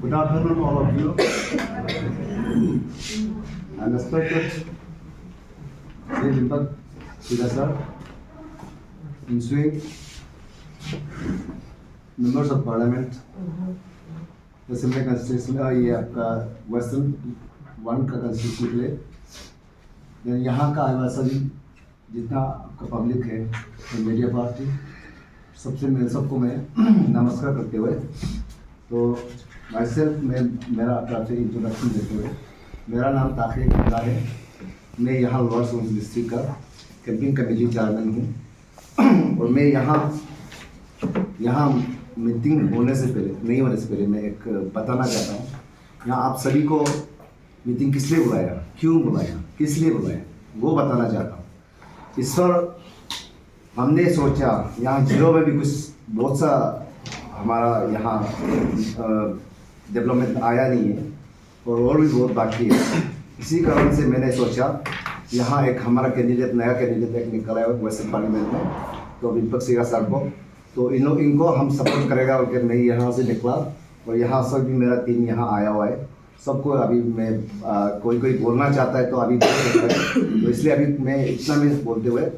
Good afternoon, all of you. I'm respected Sri Deepak Sida sir, ensuing members of Parliament, Assembly Constitution, ये आपका Western one का constitute ले, यहाँ का आवासन जितना आपका पब्लिक है, मीडिया पार्टी, सबको मैं नमस्कार करते हुए, तो मेरा काफ़ी इंट्रोडक्शन देते हुए, मेरा नाम ताक़िर खुदा है, मैं यहाँ लोअर सुबनसिरी डिस्ट्रिक्ट का कैंपिंग कमेटी चेयरमैन हूँ और मैं यहाँ मीटिंग होने से पहले मैं एक बताना चाहता हूँ, यहाँ आप सभी को मीटिंग किस लिए बुलाया, क्यों बुलाया, किस लिए बुलाया, वो बताना चाहता हूँ। इस पर हमने सोचा यहाँ जीरो में भी कुछ बहुत सा हमारा यहाँ डेवलपमेंट आया नहीं है और भी बहुत बाकी है। इसी कारण से मैंने सोचा यहाँ एक हमारा नया कैंडिडेट एक निकला है वेस्टर्न पार्लियामेंट में, तो दीपक सिगा सर को, तो इनको हम सपोर्ट करेगा और मैं यहाँ से निकला और यहाँ सब भी मेरा टीम यहाँ आया हुआ है। सबको अभी मैं कोई बोलना चाहता है तो अभी बोल सकता है, तो इसलिए अभी मैं इतना में बोलते हुए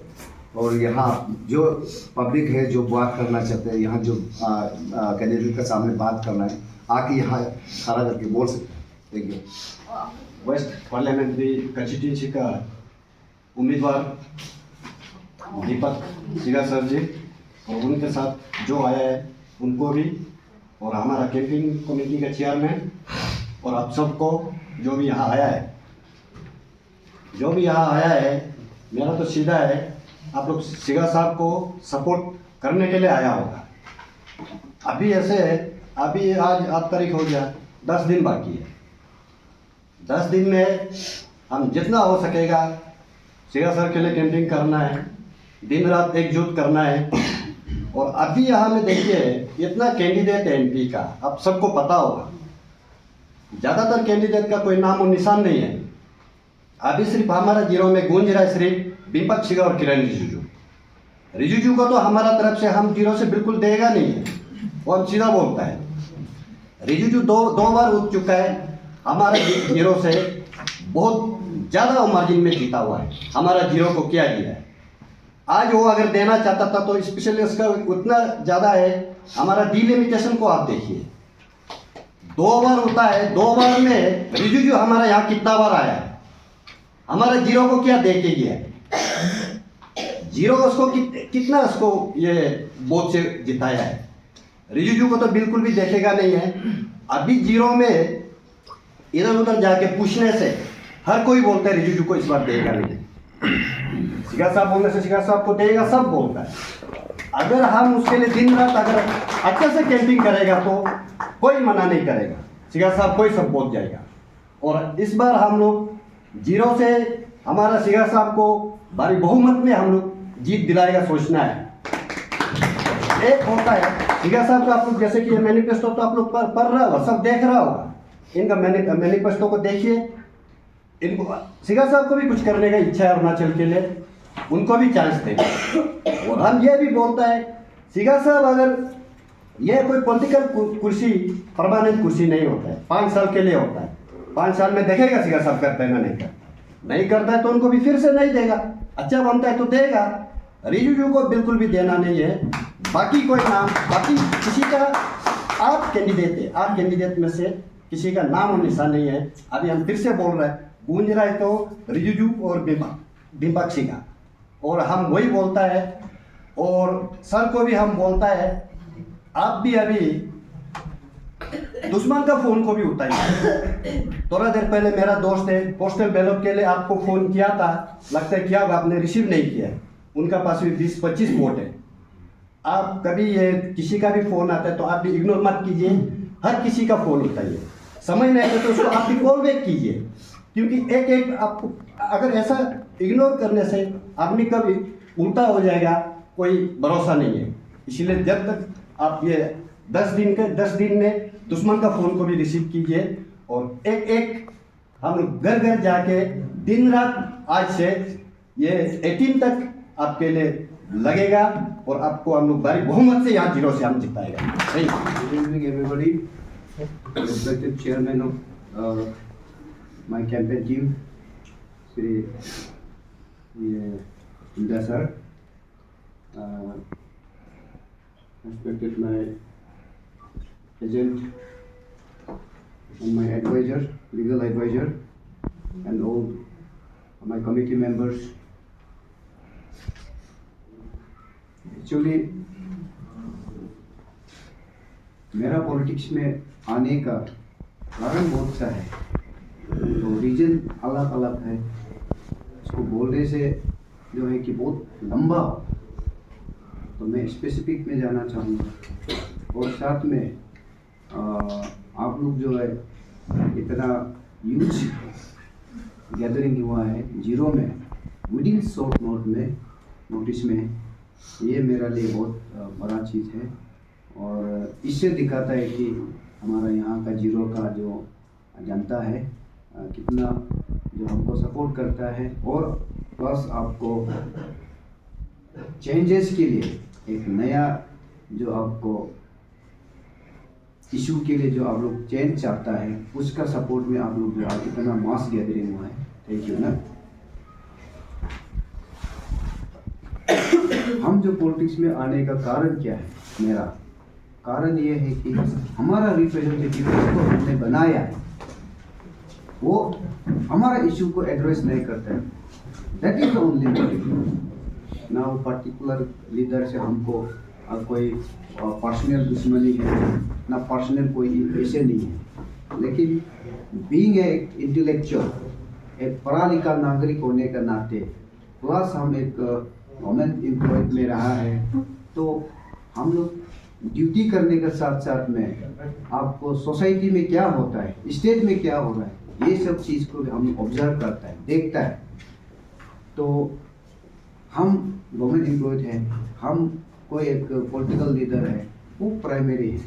और यहाँ जो पब्लिक है जो बात करना चाहते हैं, यहाँ जो कैंडिडेट के सामने बात करना है, आके यहाँ खड़ा करके बोल सकते हैं। Thank you. West parliamentary constituency का उम्मीदवार दीपक सिगा सर जी और उनके साथ जो आया है उनको भी, और हमारा कैंपिंग कमेटी का चेयरमैन और आप सबको जो भी यहाँ आया है, मेरा तो सीधा है, आप लोग सिगा साहब को सपोर्ट करने के लिए आया होगा। अभी ऐसे है, अभी आज 8 तारीख हो गया, 10 दिन बाकी है। 10 दिन में हम जितना हो सकेगा सिगा सर के लिए कैंपिंग करना है, दिन रात एकजुट करना है। और अभी यहाँ में देखिए इतना कैंडिडेट है एमपी का, आप सबको पता होगा, ज़्यादातर कैंडिडेट का कोई नाम और निशान नहीं है। अभी सिर्फ हमारा जीरो में गूंज रहा है सिर्फ दीपक सिगा और किरण रिजिजू को तो हमारा तरफ से हम जीरो से बिल्कुल देगा नहीं है, वो हम सीधा बोलता है। रिजिजू दो बार उठ चुका है, हमारा जीरो से बहुत ज़्यादा मार्जिन में जीता हुआ है, हमारा जीरो को क्या दिया है। आज वो अगर देना चाहता था तो स्पेशली उसका उतना ज़्यादा है। हमारा डिलिमिटेशन को आप देखिए, 2 बार होता है, 2 बार में रिजिजू हमारा यहाँ कितना बार आया है, हमारा जीरो को क्या दे के गया है। जीरो उसको कितना उसको ये वोट से जिताया है, रिजिजू को तो बिल्कुल भी देखेगा नहीं है। अभी जीरो में इधर उधर जाके पूछने से हर कोई बोलता है रिजिजू को इस बार देगा नहीं, सिगा साहब बोलने से सिगा साहब को देगा, सब बोलता है। अगर हम उसके लिए दिन रात अगर अच्छे से कैंपिंग करेगा तो कोई मना नहीं करेगा, सिगा साहब कोई सब बोल जाएगा। और इस बार हम लोग जीरो से हमारा सिगा साहब को भारी बहुमत में हम लोग जीत दिलाएगा सोचना है। एक होता है सिगा साहब का, आप लोग जैसे कि ये मैनिफेस्टो तो आप लोग पढ़ रहा होगा, सब देख रहा होगा, इनका मैनिफेस्टो को देखिए। इनको सिगा साहब को भी कुछ करने का इच्छा है अरुणाचल के लिए, उनको भी चांस देंगे। और हम ये भी बोलता है सिगा साहब अगर ये कोई पॉलिटिकल कुर्सी परमानेंट कुर्सी नहीं होता है, 5 साल के लिए होता है। 5 साल में देखेगा सिगा साहब करता है ना नहीं करता है तो उनको भी फिर से नहीं देगा, अच्छा बनता है तो देगा। रिजिजू को बिल्कुल भी देना नहीं है। बाकी कोई नाम, बाकी किसी का आप कैंडिडेट है, आप कैंडिडेट में से किसी का नाम और निशान नहीं है। अभी हम फिर से बोल रहे हैं, गूंज रहा है तो रिजिजू और दीपक सिगा, और हम वही बोलता है। और सर को भी हम बोलता है, आप भी अभी दुश्मन का फोन को भी उठाइए। थोड़ा देर पहले मेरा दोस्त है पोस्टल बैलेट के लिए आपको फोन किया था, लगता है क्या आपने रिसीव नहीं किया, उनका पास भी 20-25 वोट है। आप कभी ये किसी का भी फोन आता है तो आप भी इग्नोर मत कीजिए, हर किसी का फोन उठाइए, समय नहीं है तो उसको आप भी कॉल बैक कीजिए, क्योंकि एक आपको अगर ऐसा इग्नोर करने से आदमी कभी उल्टा हो जाएगा, कोई भरोसा नहीं है। इसलिए जब तक आप ये 10 दिन में दुश्मन का फोन को भी रिसीव कीजिए। और एक हम लोग घर घर जाके दिन रात आज से ये 18 तक आपके लिए लगेगा और आपको हम लोग भारी बहुमत से यहाँ जीरो से हम जिताएगा। Good evening everybody. respected chairman of my campaign team, Sri Inda sir, respected my agent and my advisor, legal advisor, and all my committee members. Actually, मेरा पॉलिटिक्स में आने का कारण बहुत सा है, तो रीजन अलग अलग है। इसको बोलने से जो है कि बहुत लंबा हो, तो मैं स्पेसिफिक में जाना चाहूँगा। और साथ में आप लोग जो है इतना ह्यूज गैदरिंग हुआ है जीरो में, विदिन शॉर्ट नोटिस में, ये मेरा लिए बहुत बड़ा चीज़ है। और इससे दिखाता है कि हमारा यहाँ का जीरो का जो जनता है कितना जो हमको सपोर्ट करता है। और प्लस आपको चेंजेस के लिए एक नया जो आपको इशू के लिए जो आप लोग चेंज चाहता है, उसका सपोर्ट में आप लोग जो आज इतना मास गैदरिंग हुआ है। थैंक यू ना। हम जो पॉलिटिक्स में आने का कारण क्या है, मेरा कारण ये है कि हमारा रिप्रेजेंटेटिव को हमने बनाया है, वो हमारा इशू को एड्रेस नहीं करता है। That is the only motive. ना वो पर्टिकुलर लीडर से हमको कोई पर्सनल दुश्मनी है, ना पर्सनल कोई ऐसे नहीं है। लेकिन बीइंग ए इंटेलेक्चुअल, एक पढ़ा लिखा नागरिक होने का नाते, प्लस हम एक गवर्नमेंट एम्प्लॉय में रहा है, तो हम लोग ड्यूटी करने के साथ साथ में आपको सोसाइटी में क्या होता है, स्टेट में क्या हो रहा है, ये सब चीज़ को हम ऑब्जर्व करता है, देखता है। तो हम गवर्नमेंट एम्प्लॉय हैं, हम कोई एक पॉलिटिकल लीडर है, वो प्राइमरी है।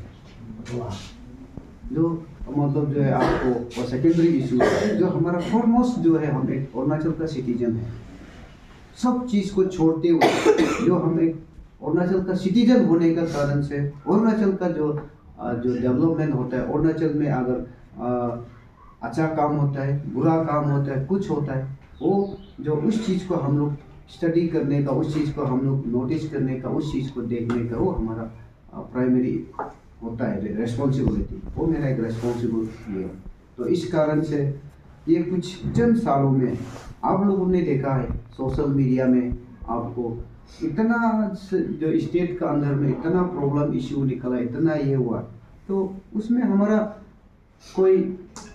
जो मतलब जो है आपको वो सेकेंडरी इशू है। जो हमारा फॉरमोस्ट जो है, हम एक अरुणाचल का सिटीजन है। सब चीज़ को छोड़ते हुए जो हम एक अरुणाचल का सिटीजन होने का कारण से अरुणाचल का जो डेवलपमेंट होता है, अरुणाचल में अगर अच्छा काम होता है, बुरा काम होता है, कुछ होता है, वो जो उस चीज़ को हम लोग स्टडी करने का, उस चीज़ को हम लोग नोटिस करने का, उस चीज़ को देखने का, वो हमारा प्राइमरी होता है रेस्पॉन्सिबिलिटी। वो मेरा एक रेस्पॉन्सिबिलिटी है। तो इस कारण से ये कुछ चंद सालों में आप लोगों ने देखा है सोशल मीडिया में आपको इतना जो स्टेट का अंदर में इतना प्रॉब्लम इश्यू निकला, इतना ये हुआ, तो उसमें हमारा कोई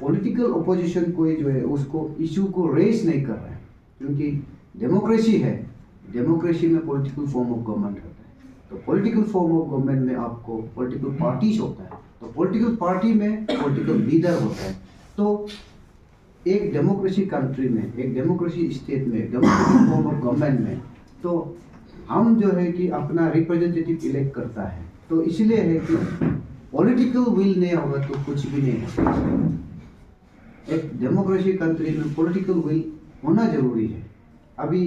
पॉलिटिकल ओपोजिशन कोई जो है उसको इशू को रेस नहीं कर रहा है। क्योंकि डेमोक्रेसी है, डेमोक्रेसी में पॉलिटिकल फॉर्म ऑफ गवर्नमेंट होता है। तो पॉलिटिकल फॉर्म ऑफ गवर्नमेंट में आपको पॉलिटिकल पार्टीज होता है, तो पॉलिटिकल पार्टी में पॉलिटिकल लीडर होता है। तो एक डेमोक्रेसी कंट्री में, एक डेमोक्रेसी स्टेट में, डेमोक्रेटिक फॉर्म ऑफ गवर्नमेंट में, तो हम जो है कि अपना रिप्रेजेंटेटिव इलेक्ट करता है। तो इसलिए है कि पॉलिटिकल विल नहीं होगा तो कुछ भी नहीं है। एक डेमोक्रेसी कंट्री में पॉलिटिकल विल होना जरूरी है। अभी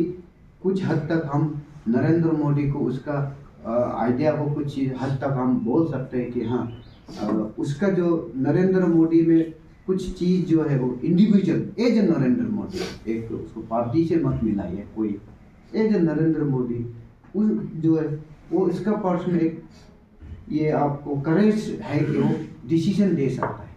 कुछ हद तक हम नरेंद्र मोदी को उसका आइडिया को कुछ हद तक हम बोल सकते हैं कि हाँ, उसका जो नरेंद्र मोदी में कुछ चीज़ जो है वो individual as a Narendra Modi, एक उसको पार्टी से मत मिलाइए, कोई एज ए नरेंद्र मोदी उस जो है वो इसका पर्स में एक ये आपको करेज है कि वो डिसीजन दे सकता है,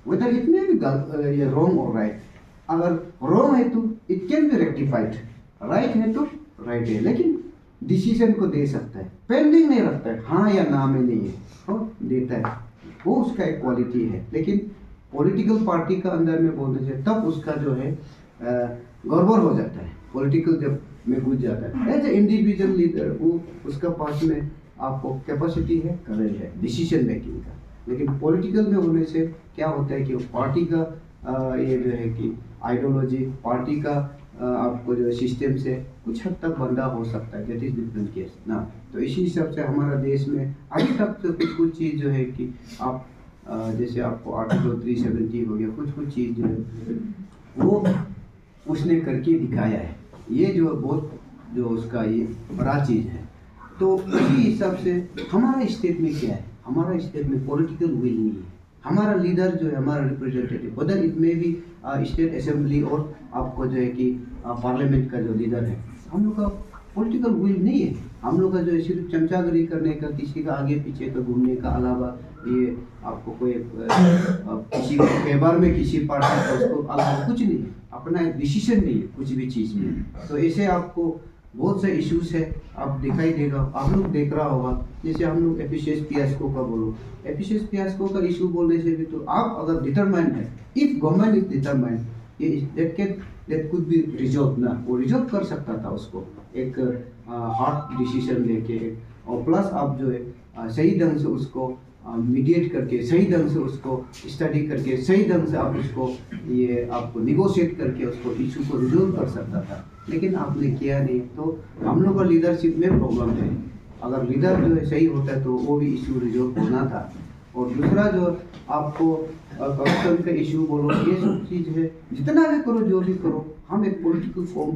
whether it may be wrong और राइट। अगर रॉन्ग है तो it can be rectified, right है तो राइट है, लेकिन डिसीजन को दे सकता है, पेंडिंग नहीं रखता है, हाँ या ना में नहीं है, और देता है, वो उसका एक क्वालिटी है। लेकिन पॉलिटिकल पार्टी का अंदर में बोलने से तब उसका जो है गड़बड़ हो जाता है, पॉलिटिकल जब में घुस जाता है। एज ए इंडिविजुअल लीडर वो उसका पास में आपको कैपेसिटी है, करेज है डिसीजन मेकिंग का। लेकिन पॉलिटिकल में होने से क्या होता है कि वो पार्टी का ये जो है कि आइडियोलॉजी, पार्टी का आपको जो सिस्टम से कुछ हद तक बंदा हो सकता है, दैट इज डिफरेंट केस ना। तो इसी हिसाब से हमारा देश में अभी तक तो कुछ चीज़ जो है कि आप जैसे आपको आर्टिकल 370 हो गया, कुछ चीज़ जो है वो उसने करके दिखाया है। ये जो बहुत जो उसका ये बड़ा चीज़ है। तो इसी हिसाब से हमारा स्टेट में क्या है, हमारा स्टेट में पॉलिटिकल विल नहीं है, हमारा लीडर जो है, हमारा रिप्रेजेंटेटिव, whether इट में भी स्टेट असेंबली और आपको जो है कि पार्लियामेंट का जो लीडर है, हम लोग का पॉलिटिकल विल नहीं है। हम लोग का जो है सिर्फ चमचागिरी करने का, किसी का आगे पीछे का घूमने का अलावा ये आपको कोई किसी व्यवहार में किसी पार्टी का उसको अलावा कुछ नहीं है। अपना एक डिसीजन नहीं है कुछ भी चीज़ में। तो ऐसे आपको बहुत से इश्यूज है, आप दिखाई देगा, आप लोग देख रहा होगा। जैसे हम लोग एफिशिएंस फियास्को का बोलो, एफिशिएंस फियास्को का इशू बोलने से भी तो आप अगर डिटरमाइंड है, इफ गवर्नमेंट इज डिटरमाइंड, ये दैट कुड बी रिजॉल्व ना, वो रिजॉल्व कर सकता था उसको एक हार्ड डिसीजन लेके। और प्लस आप जो है सही ढंग से उसको मीडिएट करके, सही ढंग से उसको स्टडी करके, सही ढंग से आप उसको ये आपको निगोशिएट करके उसको इशू को रिजॉल्व कर सकता था, लेकिन आपने किया नहीं। तो हम लोग का लीडरशिप में प्रॉब्लम है। अगर लीडर जो है सही होता है तो वो भी इशू रिजॉल्व होना था। और दूसरा जो आपको करप्शन का इशू बोलो, ये सब चीज़ है, जितना भी करो जो भी करो, हम एक पॉलिटिकल फॉर्म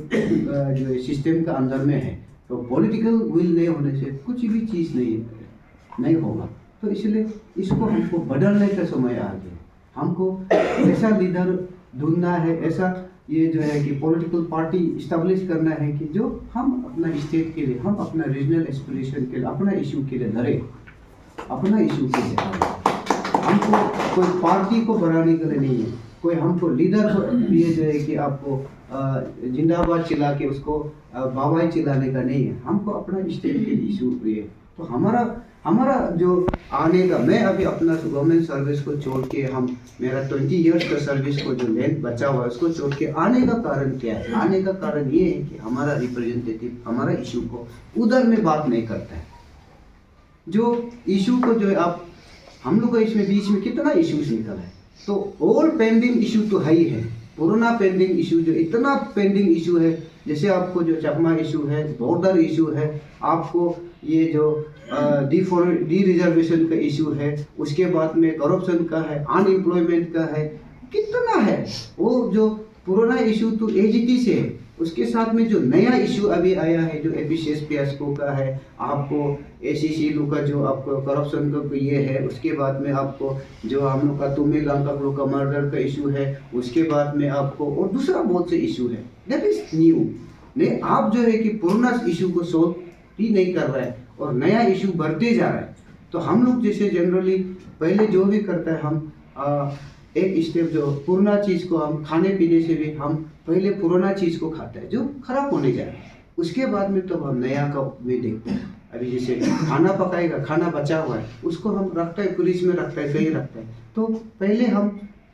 जो है सिस्टम का अंदर में है। तो पॉलिटिकल विल नहीं होने से कुछ भी चीज़ नहीं होगा। तो इसलिए इसको हमको बदलने का समय आ गया। हमको ऐसा लीडर ढूंढना है, ऐसा ये जो है कि पॉलिटिकल पार्टी इस्टेब्लिश करना है कि जो हम अपना स्टेट के लिए, हम अपना रीजनल एस्पिरेशन के लिए, अपना इशू के लिए लड़े, अपना इशू के लिए। हमको कोई पार्टी को बढ़ाने के लिए नहीं है, कोई हमको लीडर को ये जो है कि आपको जिंदाबाद चिल्ला के उसको बाबाई चिल्लाने का नहीं है। हमको अपना स्टेट के इशू ये। तो हमारा जो आने का, मैं अभी अपना गवर्नमेंट सर्विस को छोड़ के, हम मेरा 20 इयर्स का सर्विस को जो लेंथ बचा हुआ है उसको छोड़ के आने का कारण क्या है? आने का कारण ये है कि हमारा रिप्रेजेंटेटिव हमारा इशू को उधर में बात नहीं करता है। जो इशू को जो है आप, हम लोग को इसमें बीच में कितना इश्यूज निकला है, तो ऑल पेंडिंग इशू तो है ही है। पुराना पेंडिंग इशू जो इतना पेंडिंग इशू है, जैसे आपको जो चकमा इशू है, बॉर्डर इशू है, आपको ये जो डी रिजर्वेशन का इशू है, उसके बाद में करप्शन का है, अनएम्प्लॉयमेंट का है, कितना है। वो जो पुराना इशू तो एजीटी से है, उसके साथ में जो नया इशू अभी आया है जो एफिशिएंस फियास्को का है, आपको एसीसी लू का जो आपको करप्शन का ये है, उसके बाद में आपको जो हम लोग का तुम्हे लंका लोग का मर्डर का इशू है, उसके बाद में आपको और दूसरा बहुत से इशू है। That is new. नहीं, आप जो है कि पुराना इशू को सोल्व ही नहीं कर रहा है और नया इशू बढ़ते जा रहा है। तो हम लोग जैसे जनरली पहले जो भी करता है, हम एक स्टेप जो पुराना चीज़ को, हम खाने पीने से भी हम पहले पुराना चीज़ को खाते हैं जो खराब होने जा रहा है, उसके बाद में तो हम नया का भी देखते हैं। अभी जैसे खाना पकाएगा, खाना बचा हुआ है, उसको हम रखता है फ्रिज में रखता है, कहीं रखता है। तो पहले हम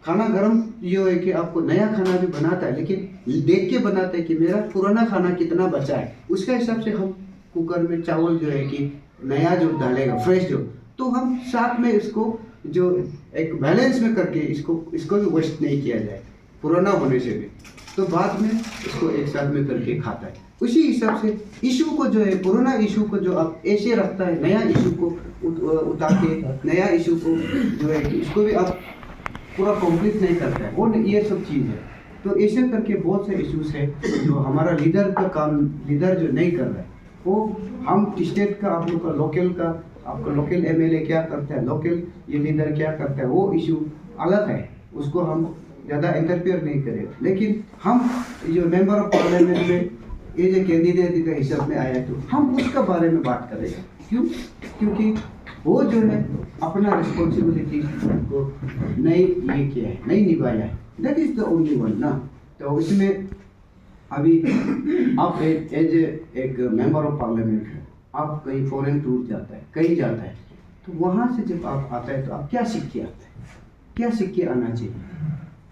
खाना गर्म जो है कि आपको नया खाना भी बनाता है, लेकिन देख के बनाता है कि मेरा पुराना खाना कितना बचा है, उसके हिसाब से हम कुकर में चावल जो है कि नया जो डालेगा फ्रेश जो, तो हम साथ में इसको जो एक बैलेंस में करके इसको भी वेस्ट नहीं किया जाए पुराना होने से भी, तो बाद में इसको एक साथ में करके खाता है। उसी हिसाब से इशू को जो है, पुराना इशू को जो आप ऐसे रखता है, नया इशू को उतार के नया इशू को जो है इसको भी आप पूरा कंप्लीट नहीं करता है, वो ये सब चीज़ है। तो ऐसे करके बहुत से इश्यूज है जो हमारा लीडर का काम, लीडर जो नहीं कर रहा है, वो हम स्टेट का, आप लोग का लोकल का, आपका लोकल एमएलए क्या करता है, लोकल ये लीडर क्या करता है, वो इशू अलग है, उसको हम ज़्यादा इंटरफेयर नहीं करें। लेकिन हम जो मेंबर ऑफ पार्लियामेंट में ये जो कैंडिडेट का हिसाब में आया, तो हम उसका बारे में बात करेंगे। क्यों? क्योंकि वो जो है अपना रिस्पॉन्सिबिलिटी को नहीं ये किया है, नहीं निभाया है। That is the only one ना। तो इसमें अभी आप एज एक मेंबर ऑफ पार्लियामेंट है, आप कहीं फॉरेन टूर जाता है, कहीं जाता है, तो वहाँ से जब आप आता है तो आप क्या सीख के आते हैं, क्या सीख के आना चाहिए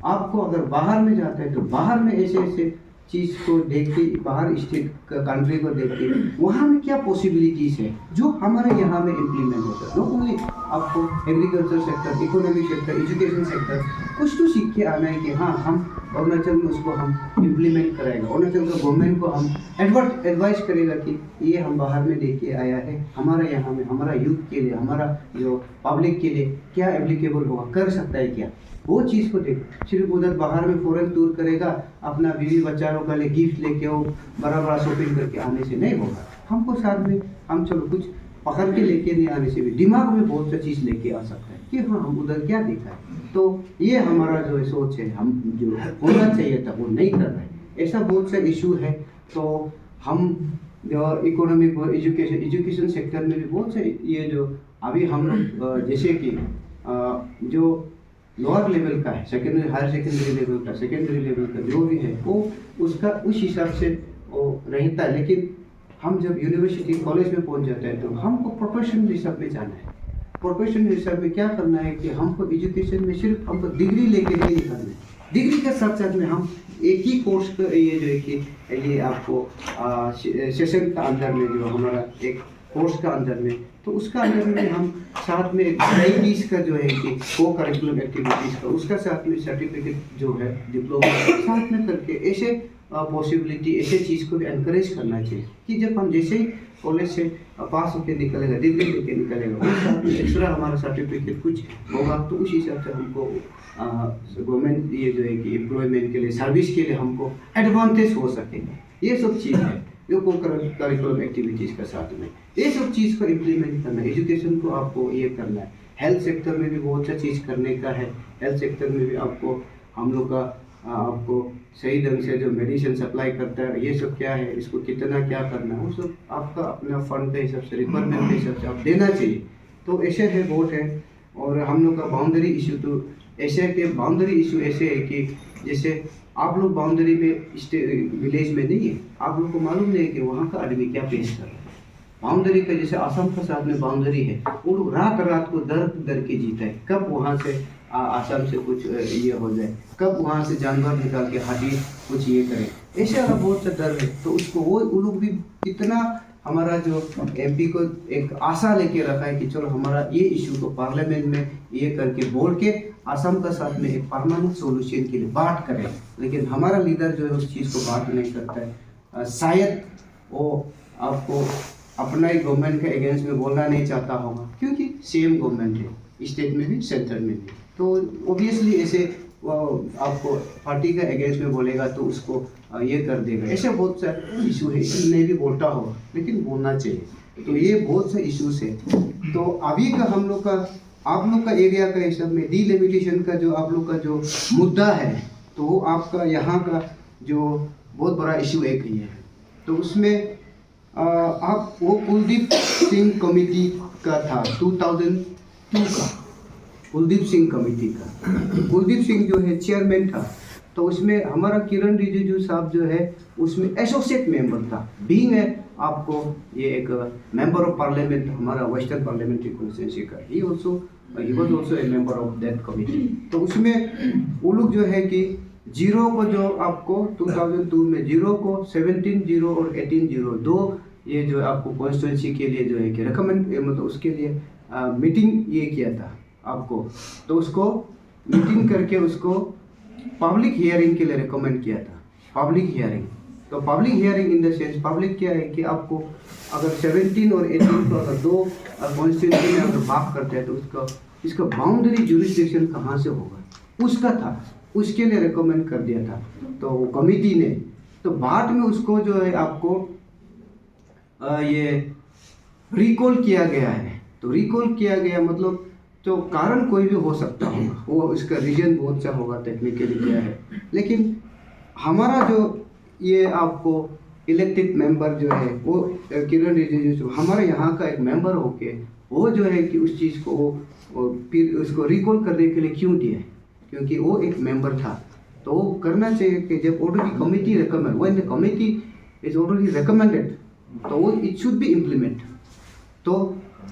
आपको। अगर बाहर में जाता है तो बाहर में ऐसे ऐसे चीज़ को देख के, बाहर स्टेट कंट्री को देख के वहाँ में क्या पॉसिबिलिटीज़ है जो हमारे यहाँ में इम्प्लीमेंट होता है। नॉट ओनली आपको agriculture sector, economic sector, education sector, कुछ तो सीख के आना है कि हाँ, हम अरुणाचल में उसको हम इम्प्लीमेंट कराएगा, अरुणाचल का गवर्नमेंट को हम एडवाइस करेगा कि ये हम बाहर में देख के आया है, हमारा यहाँ में हमारा यूथ के लिए, हमारा जो पब्लिक के लिए क्या एप्लीकेबल होगा, कर सकता है क्या, वो चीज़ को देख। सिर्फ उधर बाहर में फॉरेन टूर करेगा, अपना बीवी बच्चों के लिए गिफ्ट लेके वो बड़ा बड़ा शॉपिंग करके आने से नहीं होगा। हमको साथ में हम चलो कुछ पकड़ के लेके नहीं आने से भी दिमाग में बहुत सा चीज़ लेके आ सकता है कि हाँ हम उधर क्या देखा है। तो ये हमारा जो सोच है, हम जो होना चाहिए था वो नहीं कर रहे। ऐसा बहुत सा इशू है। तो हम इकोनॉमिक और एजुकेशन सेक्टर में भी बहुत से ये जो अभी हम लोग जैसे कि जो लोअर लेवल का है, सेकेंडरी हायर सेकेंडरी लेवल का, सेकेंडरी लेवल का जो भी है वो उसका उस हिसाब से वो रहता है। लेकिन हम जब यूनिवर्सिटी कॉलेज में पहुंच जाते हैं तो हमको प्रोफेशनल हिसाब में जाना है। प्रोफेशनल हिसाब में क्या करना है कि हमको एजुकेशन में सिर्फ हमको डिग्री लेके नहीं निकलना है, डिग्री के साथ साथ में हम एक ही कोर्स का ये जो है कि ये आपको सेशन का अंदर में जो हमारा एक कोर्स का अंदर में, तो उसका अंदर में हम साथ में वैराइटीज़ का जो है कि को करिकुलम एक्टिविटीज़ का उसका साथ में सर्टिफिकेट जो है डिप्लोमा साथ में करके ऐसे पॉसिबिलिटी ऐसे चीज़ को भी एनकरेज करना चाहिए कि जब हम जैसे ही कॉलेज से पास होकर निकलेगा, डिग्री लेके निकलेगा, उस साथ में एक्स्ट्रा हमारा सर्टिफिकेट कुछ होगा तो उस हिसाब से हमको गवर्नमेंट ये जो है कि एम्प्लॉयमेंट के लिए, सर्विस के लिए हमको एडवांटेज हो सकेगा। ये सब चीज़ है जो को करिकुलम एक्टिविटीज़ का साथ में ये सब चीज़ को इम्प्लीमेंट करना है। एजुकेशन को आपको ये करना है। हेल्थ सेक्टर में भी बहुत सा चीज़ करने का है। हेल्थ सेक्टर में भी आपको हम लोग का आपको सही ढंग से जो मेडिसिन सप्लाई करता है ये सब क्या है, इसको कितना क्या करना है, वो सब आपका अपना फंड के हिसाब से, रिक्वायरमेंट के हिसाब से आप देना चाहिए। तो ऐसे है बहुत है। और हम लोग का बाउंड्री इशू तो ऐसे के बाउंड्री इशू ऐसे है कि जैसे आप लोग बाउंड्री में विलेज में नहीं है, आप लोग को मालूम नहीं है कि वहाँ का आदमी क्या पेश कर रहा है। बाउंड्री का जैसे आसाम के साथ में बाउंड्री है, वो लोग रात रात को दर के जीता है कब वहाँ से आसाम से कुछ ये हो जाए, कब वहाँ से जानवर निकाल के हाथी कुछ ये करे, ऐसे वाला बहुत सा डर है। तो उसको वो लोग भी कितना हमारा जो एमपी को एक आशा लेके रखा है कि चलो हमारा ये इशू को पार्लियामेंट में ये करके बोल के आसाम का साथ में एक परमानेंट सॉल्यूशन के लिए बात करें। लेकिन हमारा लीडर जो है उस चीज़ को बात नहीं करता है। शायद वो आपको अपना ही गवर्नमेंट के अगेंस्ट में बोलना नहीं चाहता होगा क्योंकि सेम गवर्नमेंट है स्टेट में भी सेंटर में भी। तो ओबियसली ऐसे आपको पार्टी का अगेंस्ट में बोलेगा तो उसको ये कर देगा। ऐसे बहुत सा इशू है, इसलिए नहीं भी बोलता होगा लेकिन बोलना चाहिए। तो ये बहुत सा इशूज़ है। तो अभी का हम लोग का आप लोग का एरिया का हिसाब में डिलिमिटेशन का जो आप लोग का जो मुद्दा है तो वो आपका यहाँ का जो बहुत बड़ा इशू एक ही है। तो उसमें आप वो कुलदीप सिंह कमेटी का था 2002 का, कुलदीप सिंह कमेटी का। कुलदीप सिंह जो है चेयरमैन था। तो उसमें हमारा किरण रिजिजू साहब जो है उसमें एसोसिएट मेंबर था। बीइंग है आपको ये एक मेंबर ऑफ पार्लियामेंट हमारा वेस्टर्न पार्लियामेंट्री कॉन्स्टिट्यूंसी का, he was also a member of that committee. तो उसमें वो लोग जो है कि जीरो को जो आपको 2002 में जीरो को 17-0 और 18-0 दो ये जो आपको कॉन्स्टिट्यूंसी के लिए जो है कि रिकमेंड मतलब उसके लिए मीटिंग ये किया था आपको। तो उसको मीटिंग करके उसको पब्लिक हियरिंग के लिए रिकमेंड किया था। पब्लिक हियरिंग, तो public hearing in the sense public क्या है कि आपको अगर 17 और 18 को अगर दो कॉन्स्टिट्यूंसी में अगर बात करते हैं तो इसका बाउंड्री जुरिस्डिक्शन कहाँ से होगा उसका था, उसके लिए रिकमेंड कर दिया था तो कमिटी ने। तो बाद में उसको जो है आपको ये रिकॉल किया गया है। तो रिकॉल किया गया मतलब तो कारण कोई भी हो सकता होगा, वो इसका रीजन बहुत सा होगा टेक्निकली क्या है। लेकिन हमारा जो ये आपको इलेक्टेड मेंबर जो है वो किरण रिजिजू हमारे यहाँ का एक मेंबर होके वो जो है कि उस चीज़ को वो फिर उसको रिकॉल करने के लिए क्यों दिया है, क्योंकि वो एक मेंबर था। तो वो करना चाहिए कि जब already committee recommend, when the committee is already recommended तो वो इट शुड बी इम्प्लीमेंट। तो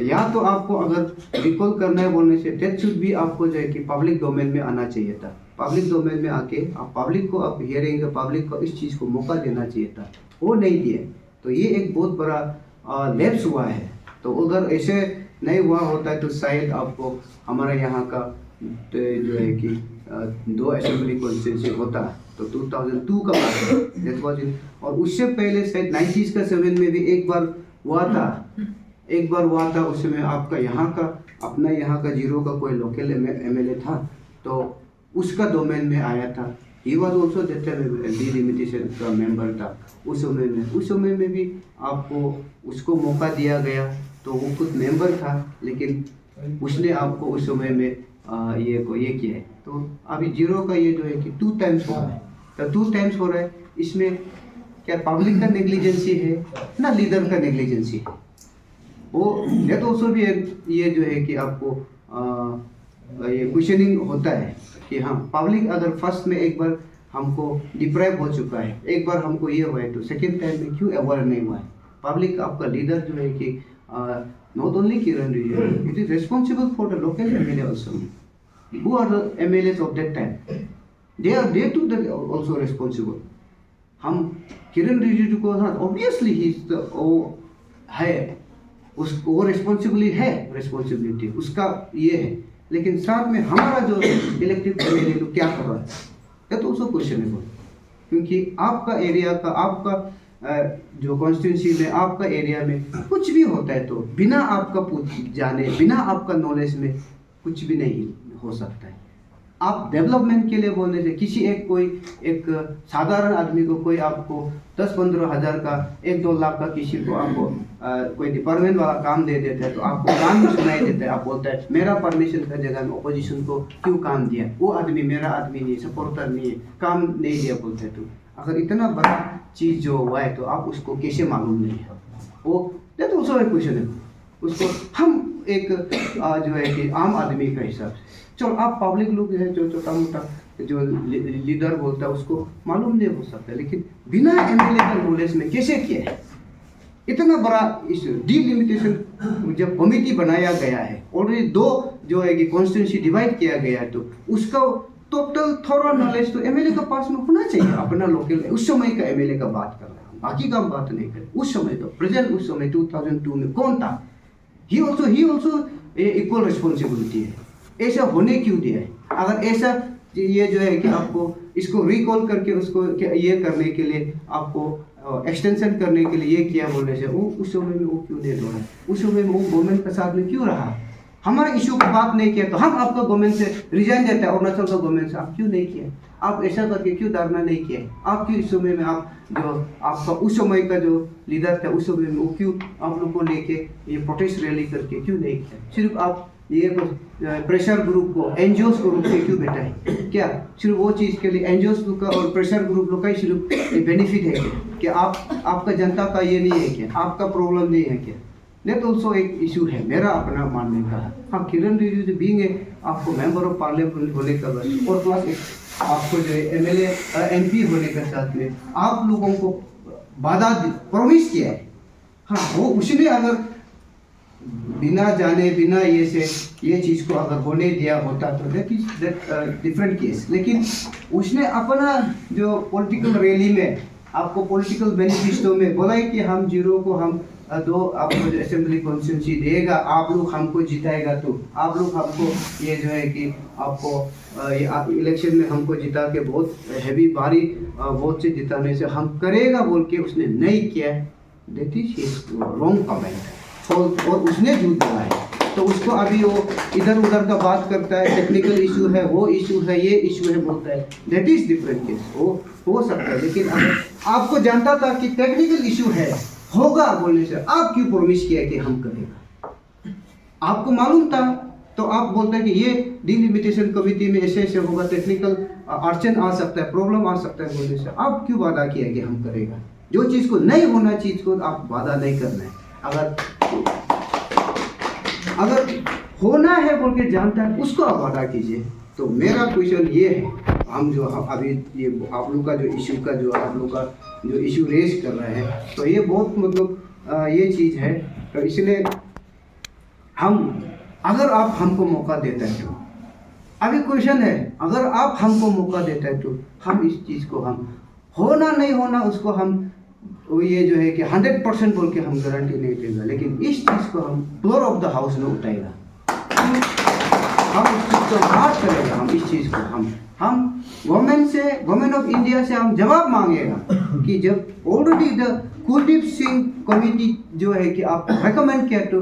या तो आपको अगर रिकॉल करना है बोलने से दैट शुड भी आपको जो है कि पब्लिक डोमेन में आना चाहिए था। पब्लिक डोमेन में आके आप पब्लिक को आप हियरिंग पब्लिक को इस चीज़ को मौका देना चाहिए था, वो नहीं दिए। तो ये एक बहुत बड़ा लैप्स हुआ है। तो अगर ऐसे नहीं हुआ होता है तो शायद आपको हमारे यहाँ का तो जो है कि 2 असेंबली कॉन्स्टिट्यूंसी होता। तो 2002 का बात है और उससे पहले शायद 90s का 7 में भी एक बार हुआ था। उसमें आपका यहाँ का अपना यहाँ का जीरो का कोई लोकल एमएलए था तो उसका डोमेन में आया था। ही वॉज ऑल्सो डिलिमिटेशन का मेंबर था उस समय में भी आपको उसको मौका दिया गया। तो वो खुद मेंबर था, लेकिन उसने आपको उस समय में ये किया है। तो अभी 0 का ये जो है कि 2 टाइम्स हो रहा है, तो 2 टाइम्स हो रहा है। इसमें क्या पब्लिक का नेग्लिजेंसी है ना लीडर का नेग्लिजेंसी है? वो या तो उसको भी ये जो है कि आपको ये क्वेश्चनिंग होता है कि हाँ, पब्लिक अगर फर्स्ट में एक बार हमको डिप्राइव हो चुका है, एक बार हमको ये हुआ है, तो सेकेंड टाइम में क्यों अवेयर नहीं हुआ है? पब्लिक आपका लीडर जो है कि not only Kiren Rijiju, it is responsible for the local MLA also. Who are the MLAs of that time? They to that also responsible. हम किरण रिजिजू को हाँ ऑब्वियसली ही है, उसको वो रिस्पॉन्सिबिलिटी उसका ये है, लेकिन साथ में हमारा जो इलेक्टेड एमएलए लोग क्या कर रहा है, ये तो उसको क्वेश्चनेबल। क्योंकि आपका एरिया का, आपका जो कॉन्स्टिट्यूंसी में, आपका एरिया में कुछ भी होता है तो बिना आपका जाने, बिना आपका नॉलेज में कुछ भी नहीं हो सकता है। आप डेवलपमेंट के लिए बोलने से किसी एक साधारण आदमी को कोई आपको 10-15 हज़ार का 1-2 लाख का किसी को आपको कोई डिपार्टमेंट वाला काम दे देता है, तो आपको काम भी सुनाई देता है। आप बोलता है मेरा परमिशन का जगह में ऑपोजिशन को क्यों काम दिया, वो आदमी मेरा आदमी नहीं, सपोर्टर नहीं है, काम नहीं दिया बोलते। तो अगर इतना बड़ा चीज़ जो हुआ है तो आप उसको कैसे मालूम नहीं है? वो तो उसको एक क्वेश्चन है, उसको हम एक जो है कि आम आदमी का हिसाब से चलो, आप पब्लिक लोग है जो छोटा मोटा जो लीडर बोलता है उसको मालूम नहीं हो सकता, लेकिन बिना एमएलए का नॉलेज में कैसे किया है? इतना बड़ा इशू डिलिमिटेशन जब कमिटी बनाया गया है, ऑलरेडी 2 जो है कि कॉन्स्टिट्यूंसी डिवाइड किया गया है, तो उसका टोटल थोड़ा नॉलेज तो एमएलए के पास में होना चाहिए। अपना लोकल उस समय का एमएलए का बात कर रहे हैं, बाकी का हम बात नहीं करें। उस समय तो प्रेजेंट, उस समय 2002 में कौन था? ही ऑल्सो इक्वल रिस्पॉन्सिबिलिटी है। ऐसा होने क्यों दिया है? अगर ऐसा ये जो है कि आपको इसको रिकॉल करके उसको ये करने के लिए, आपको एक्सटेंशन करने के लिए ये किया बोलने से, वो उस समय में वो क्यों नहीं दौड़ा? उस समय में वो गवर्नमेंट के साथ में क्यों रहा? हमारे इशू की बात नहीं किया तो हम आपका गवर्नमेंट से रिजाइन देते हैं, अरुणाचल का गवर्नमेंट से। आप क्यों नहीं किया? आप ऐसा करके क्यों धरना नहीं किया? आप क्यों इस समय में आप जो आपका उस समय का जो लीडर था उस समय में वो क्यों आप लोग को लेके ये प्रोटेस्ट रैली करके क्यों नहीं किया? सिर्फ आप ये प्रेशर ग्रुप को, एनजीओस को रूप में क्यों बैठाए? क्या सिर्फ वो चीज़ के लिए एनजीओस का और प्रेशर ग्रुप लोग का ही सिर्फ बेनिफिट है क्या? आपका जनता का ये नहीं है क्या? आपका प्रॉब्लम नहीं है क्या? दैट ऑल्सो एक इशू है मेरा अपना मानने का। हाँ, किरण रिजिजू बीइंग आपको मेंबर ऑफ पार्लियामेंट होने का और प्लस आपको जो एमएलए एमपी होने के साथ में आप लोगों को वादा प्रॉमिस किया है। हाँ, वो उसने अगर बिना जाने बिना ये चीज़ को अगर होने दिया होता तो दैट इज डिफरेंट केस। लेकिन उसने अपना जो पॉलिटिकल रैली में आपको पॉलिटिकल बेनिफिस्टो में बोला है कि हम 0 को हम 2 आपको जो असेंबली कॉन्स्टिट्यूंसी देगा, आप लोग हमको जिताएगा, तो आप लोग हमको ये जो है कि आपको इलेक्शन में हमको जिता के बहुत हैवी भारी वोट से जिताने से हम करेगा बोल के उसने नहीं किया। दैट इज रॉन्ग कमेंट और उसने झूठ बोला है। तो उसको अभी वो इधर उधर का बात करता है, टेक्निकल इशू है, वो इशू है, ये इशू है बोलता है। दैट इज डिफरेंट केस, वो हो सकता है। लेकिन अगर आपको जानता था कि टेक्निकल इशू है, होगा बोलने से आप क्यों प्रॉमिस किया कि हम करेगा? आपको मालूम था तो आप बोलते हैं कि ये डिलिमिटेशन कमिटी में ऐसे ऐसे होगा, टेक्निकल अड़चन आ सकता है, प्रॉब्लम आ सकता है बोलने से आप क्यों वादा किया कि हम करेगा? जो चीज़ को नहीं होना चीज़ को आप वादा नहीं करना है। अगर होना है बोल के जानता है उसको आप वादा कीजिए। तो मेरा क्वेश्चन ये है, हम जो अभी ये आप लोग का जो इशू का जो आप लोग का जो इशू रेज कर रहे हैं, तो ये बहुत मतलब ये चीज़ है। तो इसलिए हम अगर आप हमको मौका देते हैं तो अभी क्वेश्चन है, अगर आप हमको मौका देते हैं तो हम इस चीज़ को हम होना नहीं होना उसको हम ये जो है कि 100% बोल के हम गारंटी नहीं देगा, लेकिन इस चीज़ को हम फ्लोर ऑफ द हाउस में उठाएगा, हम इस चीज़ को बात करेगा। हम इस चीज़ को हम गवर्नमेंट ऑफ इंडिया से हम जवाब मांगेगा कि जब already the Kuldeep Singh committee जो है कि आप रेकमेंड किया, तो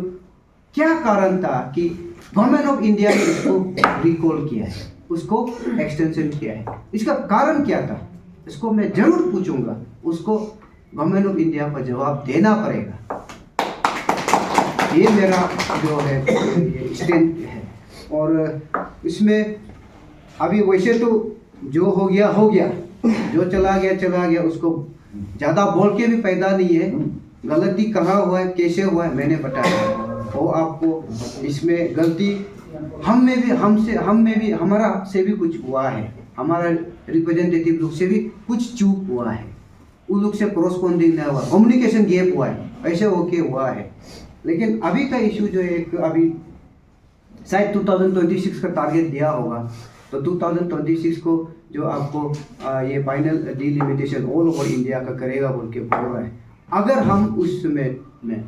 क्या कारण था कि गवर्नमेंट ऑफ इंडिया ने इसको रिकॉल किया है, उसको एक्सटेंशन किया है? इसका कारण क्या था? इसको मैं जरूर पूछूंगा, उसको गवर्नमेंट ऑफ इंडिया को जवाब देना पड़ेगा। ये मेरा जो है ये स्टैंड है। और इसमें अभी वैसे तो जो हो गया, जो चला गया, उसको ज़्यादा बोल के भी फायदा नहीं है। गलती कहाँ हुआ है, कैसे हुआ है, मैंने बताया। वो आपको इसमें गलती हम में भी हमारा से भी कुछ हुआ है, हमारा रिप्रेजेंटेटिव लोग से भी कुछ चूक हुआ है, उन लोग से कोरस्पॉन्डिंग नहीं हुआ, कम्युनिकेशन गैप हुआ है, ऐसे होके हुआ है। लेकिन अभी का इशू जो है, अभी शायद 2026 का टारगेट दिया होगा, तो 2026 को जो आपको ये final delimitation all over India का करेगा बोल के बोल रहा है। अगर हम उस समय में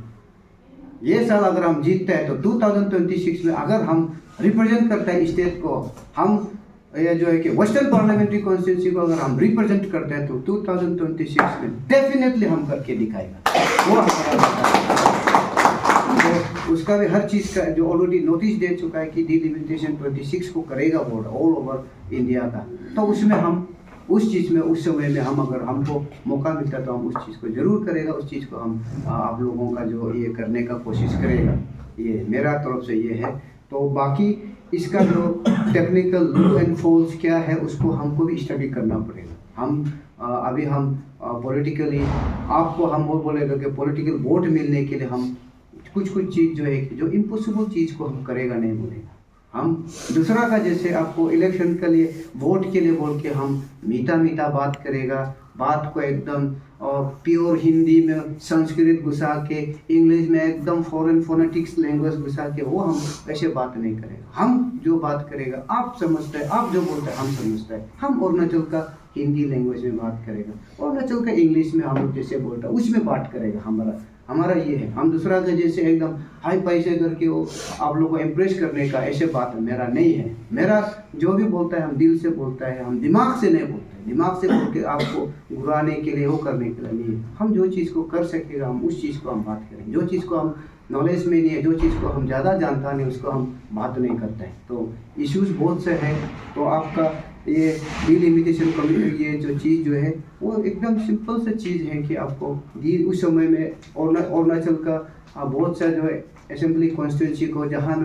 ये साल अगर हम जीतते हैं तो 2026 में अगर हम रिप्रेजेंट करते हैं स्टेट को, हम ये जो है कि वेस्टर्न पार्लियामेंट्री कॉन्स्टिट्यूंसी को अगर हम रिप्रेजेंट करते हैं तो 2026 में डेफिनेटली हम करके दिखाएगा। वो हमारा तो उसका भी हर चीज़ का जो ऑलरेडी नोटिस दे चुका है कि डिलिमिटेशन 26 को करेगा बोर्ड ऑल ओवर इंडिया का। तो उसमें हम उस चीज़ में उस समय में हम अगर हमको मौका मिलता तो हम उस चीज़ को ज़रूर करेगा, उस चीज़ को हम आप लोगों का जो ये करने का कोशिश करेगा। ये मेरा तरफ से ये है। तो बाकी इसका जो टेक्निकल लू एंड फॉल्स क्या है उसको हमको भी स्टडी करना पड़ेगा। हम अभी हम पॉलिटिकली आपको हम वो बोलेगा कि पॉलिटिकल वोट मिलने के लिए हम कुछ चीज़ जो है जो इम्पॉसिबल चीज़ को हम करेगा नहीं बोलेगा। हम दूसरा का जैसे आपको इलेक्शन के लिए वोट के लिए बोल के हम मीठा बात करेगा, बात को एकदम प्योर हिंदी में संस्कृत घुसा के, इंग्लिश में एकदम फॉरेन फोनेटिक्स लैंग्वेज घुसा के, वो हम ऐसे बात नहीं करेगा। हम जो बात करेगा आप समझते हैं, आप जो बोलते हैं हम समझते हैं। हम अरुणाचल का हिंदी लैंग्वेज में बात करेगा, अरुणाचल का इंग्लिश में हम लोग जैसे बोलते हैं उसमें बात करेगा। हमारा ये है। हम दूसरा का जैसे एकदम हाई पैसे करके वो आप लोगों को इम्प्रेस करने का ऐसे बात मेरा नहीं है। मेरा जो भी बोलता है हम दिल से बोलता है, हम दिमाग से नहीं बोलते। दिमाग से बोल के आपको घुराने के लिए वो करने के लिए नहीं है। हम जो चीज़ को कर सकेगा हम उस चीज़ को हम बात करेंगे। जो चीज़ को हम नॉलेज में नहीं है, जो चीज़ को हम ज़्यादा जानता नहीं उसको हम बात नहीं करते हैं। तो इश्यूज बहुत से हैं। तो आपका ये डिलिमिटेशन कम्युनिटी ये जो चीज़ जो है वो एकदम सिंपल सा चीज़ है कि आपको उस समय में अरुणाचल का बहुत सा जो है असेंबली कॉन्स्टिट्यूंसी को जहाँ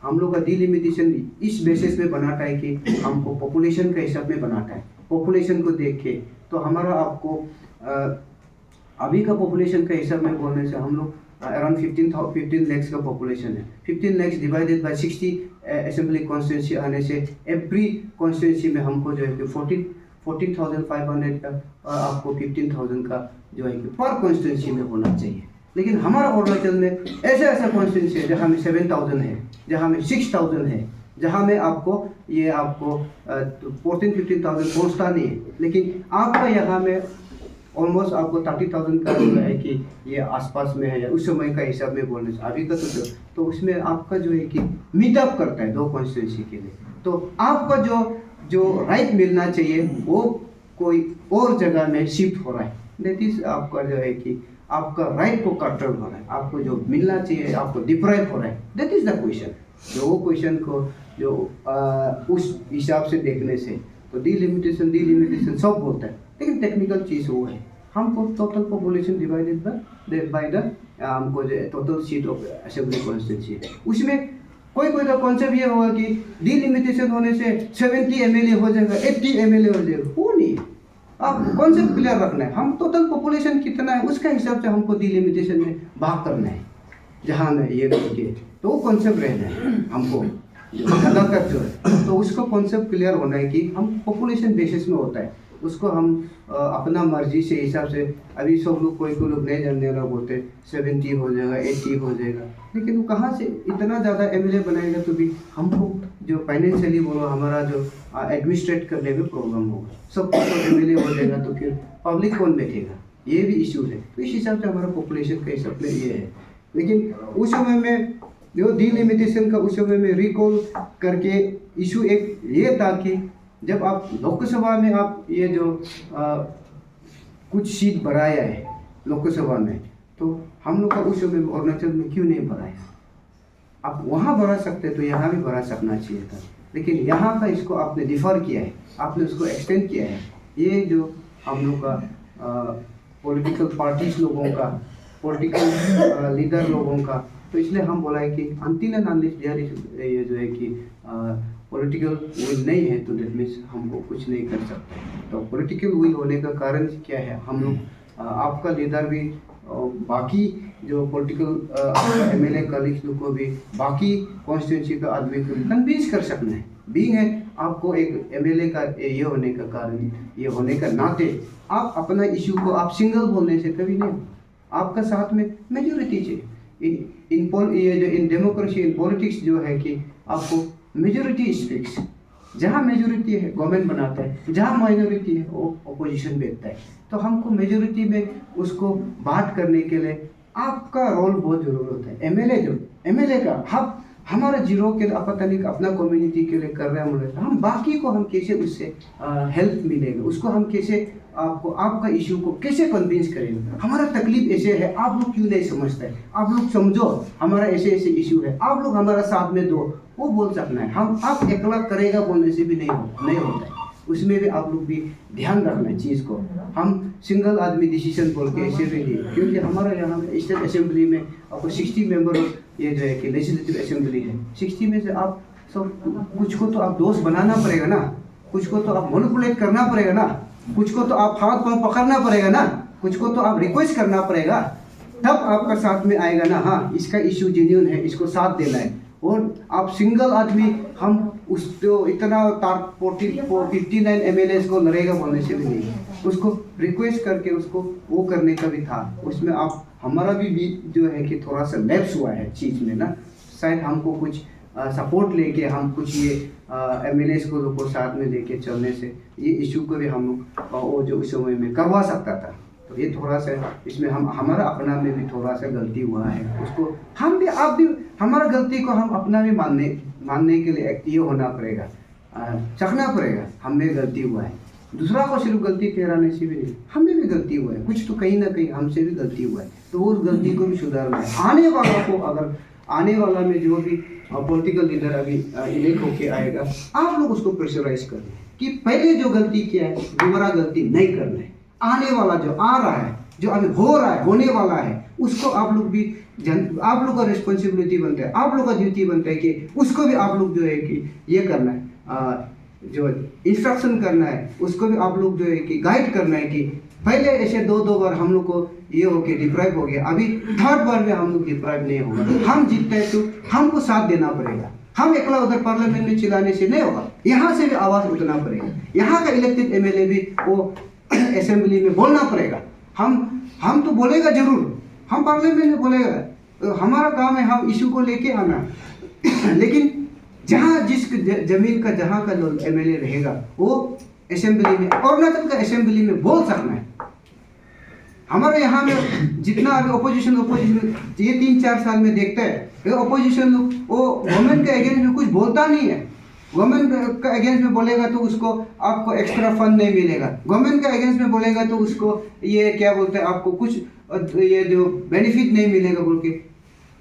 हम लोग का डिलिमिटेशन इस बेसिस में बनाता है कि हमको पॉपुलेशन के हिसाब में बनाता है। पॉपुलेशन को देख के तो हमारा आपको अभी का पॉपुलेशन के हिसाब में बोलने से हम लोग अराउंड 15 lakhs का पॉपुलेशन है। 15 lakhs divided by 60 assembly constituency आने से एवरी कॉन्स्टिट्यूंसी में हमको जो है कि 14,500 का आपको 15,000 का जो है कि पर कॉन्स्टिट्यूंसी में होना चाहिए। लेकिन हमारा अरुणाचल में ऐसा कॉन्स्टिट्यूंसी है जहाँ में 7,000 है, जहाँ में 6,000 है, जहाँ में आपको 14-15,000 पहुँचता नहीं है। लेकिन आपका यहाँ में ऑलमोस्ट आपको 30,000 का है कि ये आसपास में है या उस समय का हिसाब में बोलने से अभी का तो उसमें आपका जो है कि मीटअप करता है दो कॉन्स्टिट्यूंसी के लिए। तो आपका जो राइट मिलना चाहिए वो कोई और जगह में शिफ्ट हो रहा है। दैट इज आपका जो है कि आपका राइट को कट हो रहा है, आपको जो मिलना चाहिए आपको डिप्राइव हो रहा है। That is the question. जो वो क्वेश्चन को जो उस हिसाब से देखने से तो डिलिमिटेशन सब बोलता है, लेकिन टेक्निकल चीज़ वो है। हमको total population divided by the हमको जो total seat of assembly constituency है उसमें कोई का कॉन्सेप्ट ये होगा कि डिलिमिटेशन होने से 70 MLA हो जाएगा, 80 MLA हो जाएगा, वो नहीं है। आप कॉन्सेप्ट क्लियर रखना है। हम टोटल पॉपुलेशन कितना है उसका हिसाब से हमको डिलिमिटेशन में भाग करना है। जहाँ में ये रखिए तो वो कॉन्सेप्ट रहना है हमको ज़्यादा तक जो है। तो उसको कॉन्सेप्ट क्लियर होना है कि हम पॉपुलेशन बेसिस में होता है, उसको हम अपना मर्जी से हिसाब से अभी सब लोग कोई लोग नहीं जानने वाला बोलते 70 हो जाएगा, 80 हो जाएगा, लेकिन वो कहाँ से इतना ज़्यादा MLA बनाएगा। तो भी हमको जो फाइनेंशियली बोलो हमारा जो एडमिनिस्ट्रेट करने में प्रॉब्लम होगा। सब कुछ MLA हो जाएगा तो फिर पब्लिक कौन बैठेगा, ये भी इश्यूज है। तो इस हिसाब से हमारा पॉपुलेशन का हिसाब से ये है। लेकिन उस समय में जो डिलिमिटेशन का उस समय में रिकॉल करके इशू एक ये था कि जब आप लोकसभा में आप ये जो कुछ सीट बढ़ाया है लोकसभा में, तो हम लोग का उस समय अरुणाचल में क्यों नहीं बढ़ाया। आप वहाँ बढ़ा सकते तो यहाँ भी बढ़ा सकना चाहिए था, लेकिन यहाँ का इसको आपने डिफर किया है, आपने उसको एक्सटेंड किया है। ये जो हम लोग का पॉलिटिकल पार्टीज लोगों का, पॉलिटिकल लीडर लोगों का तो इसलिए हम बोला है कि अनटिल एंड अनलेस ये जो है कि पॉलिटिकल विल नहीं है तो डेट मीन्स हमको कुछ नहीं कर सकते। तो पॉलिटिकल विल होने का कारण क्या है, हम लोग आपका लीडर भी बाकी जो पॉलिटिकल एमएलए कलीग्स को भी बाकी कॉन्स्टिट्यूंसी का आदमी को भी कन्विंस कर सकना है। बीइंग है आपको एक एमएलए का ये होने का कारण, ये होने का नाते आप अपना इशू को आप सिंगल बोलने से कभी नहीं, आपका साथ में मेजोरिटी चाहिए। इन डेमोक्रेसी इन पॉलिटिक्स जो है कि आपको मेजोरिटी स्पीक्स, जहाँ मेजोरिटी है गवर्नमेंट बनाता है, जहाँ माइनॉरिटी है वो अपोजिशन बैठता है। तो हमको मेजोरिटी में उसको बात करने के लिए आपका रोल बहुत जरूरत है। एमएलए का हमारा जीरो के पता नहीं अपना कम्युनिटी के लिए कर रहे हैं, हम बाकी को हम कैसे उससे हेल्प मिलेगा, उसको हम कैसे आपको आपका इशू को कैसे कन्विंस करेंगे। हमारा तकलीफ ऐसे है, आप लोग क्यों नहीं समझते हैं, आप लोग समझो हमारा ऐसे ऐसे इशू है, आप लोग हमारा साथ में दो, वो बोल सकना है। हम आप अकेला करेगा बोलने से भी नहीं होता है, उसमें भी आप लोग भी ध्यान रखना है चीज़ को। हम सिंगल आदमी डिसीजन बोल के ऐसे भी नहीं, क्योंकि हमारा यहाँ स्टेट असेंबली में आपको 60 मेंबर ये जो है कि लेजिस्लेटिव असेंबली है, 60 में से आप सब कुछ को तो आप दोस्त बनाना पड़ेगा ना, कुछ को तो आप मैनिपुलेट करना पड़ेगा ना, कुछ को तो आप हाथ पांव पकड़ना पड़ेगा ना, कुछ को तो आप रिक्वेस्ट करना पड़ेगा, तब आपका साथ में आएगा ना। हाँ, इसका इशू जेन्युइन है, इसको साथ देना है। और आप सिंगल आदमी हम उसको इतना 59 एमएलए को लड़ेगा बोलने से भी नहीं, उसको रिक्वेस्ट करके उसको वो करने का भी था। उसमें आप हमारा भी जो है कि थोड़ा सा लैप्स हुआ है चीज़ में ना, शायद हमको कुछ सपोर्ट लेके हम कुछ ये एमएलए को साथ में लेके चलने से ये इशू को भी हम लोग वो जो उस समय में करवा सकता था। तो ये थोड़ा सा इसमें हमारा अपना में भी थोड़ा सा गलती हुआ है, उसको हम भी आप भी हमारा गलती को हम अपना भी मानने के लिए ये होना पड़ेगा, चखना पड़ेगा हमें गलती हुआ है। दूसरा को सिर्फ गलती ठहराने से भी नहीं, हमें भी गलती हुआ है, कुछ तो कहीं ना कहीं हमसे भी गलती हुआ है, तो उस गलती को भी सुधारना है। आने वाला को अगर आने वाला में जो भी पॉलिटिकल लीडर अभी इलेक्ट होके आएगा, आप लोग उसको प्रेशराइज करें कि पहले जो गलती किया है दोबारा गलती नहीं करना है। आने वाला जो आ रहा है, जो अभी हो रहा है, होने वाला है, उसको आप लोग भी आप लोग का रिस्पॉन्सिबिलिटी बनता है, आप लोग का ड्यूटी बनता है कि उसको भी आप लोग जो है कि ये करना है, जो इंस्ट्रक्शन करना है, उसको भी आप लोग जो है कि गाइड करना है कि पहले ऐसे दो बार हम लोग को ये हो के डिप्राइव हो गया, अभी थर्ड बार में हम लोग डिप्राइव नहीं होगा। हम जीतते हैं तो हमको साथ देना पड़ेगा, हम एकला उधर पार्लियामेंट में चिल्लाने से नहीं होगा, यहाँ से भी आवाज़ उठना पड़ेगा, यहाँ का इलेक्टेड एमएलए भी वो असेंबली में बोलना पड़ेगा। हम तो बोलेगा जरूर, हम पार्लियामेंट में बोलेगा, तो हमारा काम है हम इशू को लेके आना लेकिन जहाँ जिस जमीन का जहाँ का एमएलए रहेगा वो असेंबली में, अरुणाचल का असेंबली में बोल सकना है। हमारे यहाँ में जितना अभी ओपोजिशन ये 3-4 साल में देखते हैं, ओपोजिशन लोग वो गवर्नमेंट के अगेंस्ट में कुछ बोलता नहीं है। गवर्नमेंट का अगेंस्ट में बोलेगा तो उसको आपको एक्स्ट्रा फंड नहीं मिलेगा, गवर्नमेंट के अगेंस्ट में बोलेगा तो उसको ये क्या बोलते हैं आपको कुछ ये जो बेनिफिट नहीं मिलेगा बोल के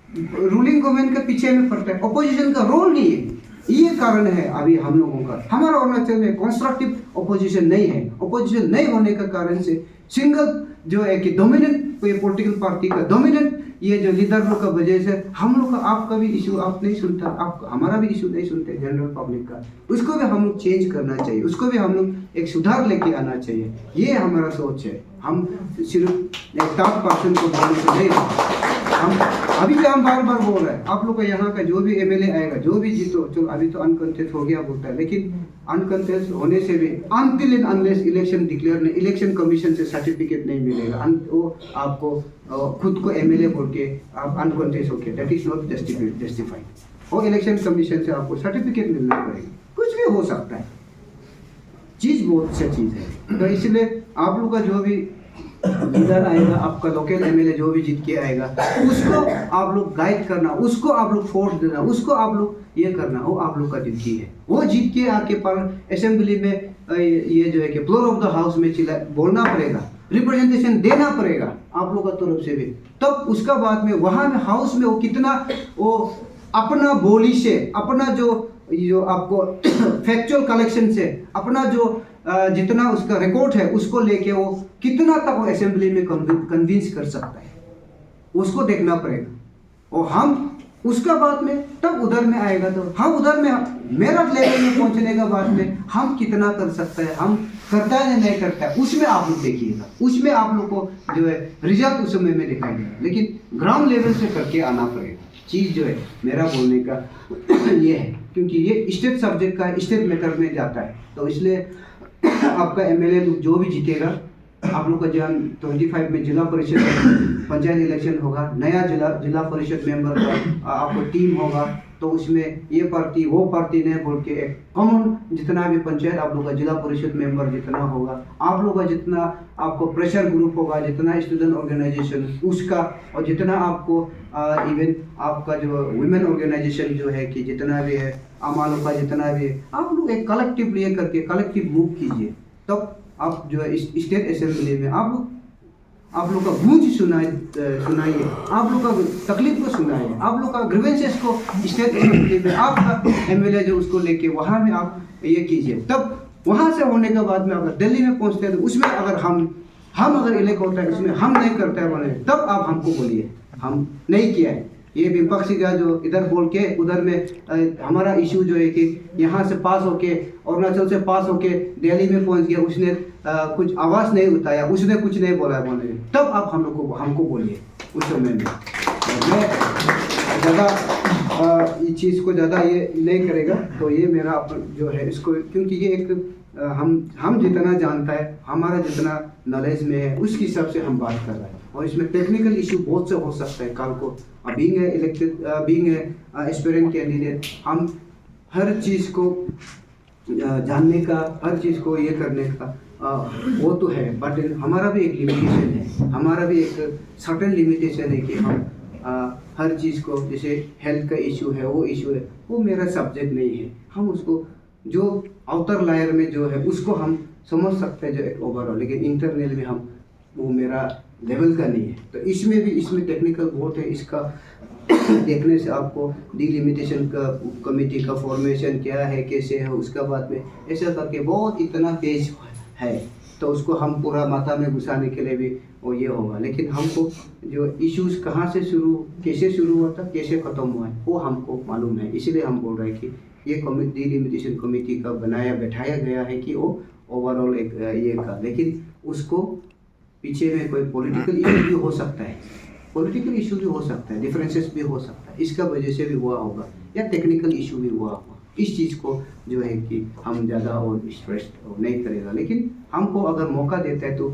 रूलिंग गवर्नमेंट के पीछे में पड़ता है। ओपोजिशन का रोल नहीं है, ये कारण है अभी हम लोगों का। हमारा अरुणाचल में कंस्ट्रक्टिव ओपोजिशन नहीं है, ओपोजिशन नहीं होने का कारण से सिंगल जो है कि डोमिनेंट पॉलिटिकल पार्टी का डोमिनेंट ये जो लीडर लोग का वजह से हम लोग का आपका भी इशू आप नहीं सुनता, आप हमारा भी इशू नहीं सुनते जनरल पब्लिक का, उसको भी हम लोग चेंज करना चाहिए, उसको भी हम लोग एक सुधार लेके आना चाहिए। ये हमारा सोच है। हम सिर्फ एक टॉप पर्सन को बोलने से नहीं, हम अभी भी हम बार बार बोल रहे हैं आप लोग का यहाँ का जो भी एमएलए आएगा, जो भी जीतो, चलो अभी तो अनकंटेस्ट हो गया बोलता है, लेकिन अनकंटेस्ट होने से भी until and unless election declare नहीं, इलेक्शन कमीशन से सर्टिफिकेट नहीं मिलेगा, वो आपको खुद को एमएलए बोल के आप अनकंटेस्ट हो के, दैट इज नॉट जस्टिफाइड। वो इलेक्शन कमीशन से आपको सर्टिफिकेट मिलना पड़ेगा, कुछ भी हो सकता है, चीज़ बहुत अच्छा चीज़ है। तो इसलिए आप लोग का जो भी लीडर आएगा, आपका लोकल एमएलए जो भी जीत के आएगा, उसको आप लोग गाइड करना, उसको आप लोग फोर्स देना, उसको आप लोग ये करना, वो आप लोग का ड्यूटी है। वो जीत के आके पर असेंबली में ये जो है कि फ्लोर ऑफ द हाउस में बोलना पड़ेगा, रिप्रेजेंटेशन देना पड़ेगा आप लोग का तरफ से भी। तब उसका बाद में वहाँ में हाउस में वो कितना वो अपना बोली से, अपना जो आपको फैक्चुअल कलेक्शन से, अपना जो जितना उसका रिकॉर्ड है उसको लेके वो कितना तक वो असेंबली में कन्विंस कर सकता है, उसको देखना पड़ेगा। और हम उसका बाद में तब उधर में आएगा, तो हम उधर में मेरा लेवल में पहुंचने का बाद में हम कितना कर सकते हैं, हम करता है या नहीं करता है, उसमें आप लोग देखिएगा, उसमें आप लोग को जो है रिजल्ट उस समय में दिखाई देगा। लेकिन ग्राउंड लेवल से करके आना पड़ेगा। चीज़ जो है मेरा बोलने का ये है, क्योंकि ये स्टेट सब्जेक्ट का स्टेट मैटर में जाता है, तो इसलिए आपका एमएलए जो भी जीतेगा, आप लोग का जन 25 में जिला परिषद पंचायत इलेक्शन होगा, नया जिला परिषद मेंबर का आपको टीम होगा, तो उसमें ये पार्टी वो पार्टी नहीं बोल के एक कॉमन जितना भी पंचायत आप लोग का जिला परिषद मेंबर जितना होगा, आप लोग का जितना आपको प्रेशर ग्रुप होगा, जितना स्टूडेंट ऑर्गेनाइजेशन उसका, और जितना आपको इवन आपका जो वुमेन ऑर्गेनाइजेशन जो है कि जितना भी है, अमालों का जितना भी है, आप लोग एक कलेक्टिव लिए करके कलेक्टिव मूव कीजिए, तब आप जो है स्टेट असेंबली में आप लोग का गूंज सुनाइए, आप लोग का तकलीफ को सुनाइए, आप लोग का ग्रीवेंसेस को स्टेट असेंबली में आपका एमएलए जो उसको लेके वहाँ में आप ये कीजिए। तब वहाँ से होने के बाद में अगर दिल्ली में पहुँचते हैं तो उसमें अगर हम अगर इलेक्ट होता है उसमें हम नहीं करते हैं बोले, तब आप हमको बोलिए हम नहीं किया है। ये विपक्षी का जो इधर बोल के उधर में हमारा इशू जो है कि यहाँ से पास होके अरुणाचल से पास होके दिल्ली में पहुँच गया, उसने कुछ आवाज़ नहीं उठाया, उसने कुछ नहीं बोला बोले, तब आप हमको बोलिए उस समय में। मैं ज़्यादा इस चीज़ को ज़्यादा ये नहीं करेगा, तो ये मेरा जो है इसको, क्योंकि ये एक हम जितना जानता है, हमारा जितना नॉलेज में है उसके हिसाब से हम बात कर रहे हैं, और इसमें टेक्निकल इशू बहुत से हो सकता है कल को। Being elected, being aspirant candidate, हम हर चीज़ को जानने का, हर चीज़ को ये करने का वो तो है, बट हमारा भी एक लिमिटेशन है, हमारा भी एक सर्टेन लिमिटेशन है कि हम हर चीज़ को, जैसे हेल्थ का इशू है, वो मेरा सब्जेक्ट नहीं है, हम उसको जो आउटर लायर में जो है उसको हम समझ सकते हैं जो एक ओवरऑल, लेकिन इंटरनल में हम वो मेरा लेवल का नहीं है। तो इसमें टेक्निकल बहुत है, इसका देखने से आपको डिलिमिटेशन का कमेटी का फॉर्मेशन क्या है, कैसे है, उसका बाद में ऐसा करके बहुत इतना पेज है, तो उसको हम पूरा माथा में घुसाने के लिए भी वो ये होगा। लेकिन हमको जो इश्यूज कहाँ से कैसे शुरू हुआ था, कैसे ख़त्म हुआ है, वो हमको मालूम है। इसलिए हम बोल रहे हैं कि ये डिलिमिटेशन कमेटी का बैठाया गया है कि वो ओवरऑल एक ये का, लेकिन उसको पीछे में कोई पॉलिटिकल इशू भी हो सकता है, डिफरेंसेस भी हो सकता है, इसका वजह से भी हुआ होगा, या टेक्निकल इशू भी हुआ होगा। इस चीज़ को जो है कि हम ज़्यादा और स्ट्रेस नहीं करेगा, लेकिन हमको अगर मौका देता है तो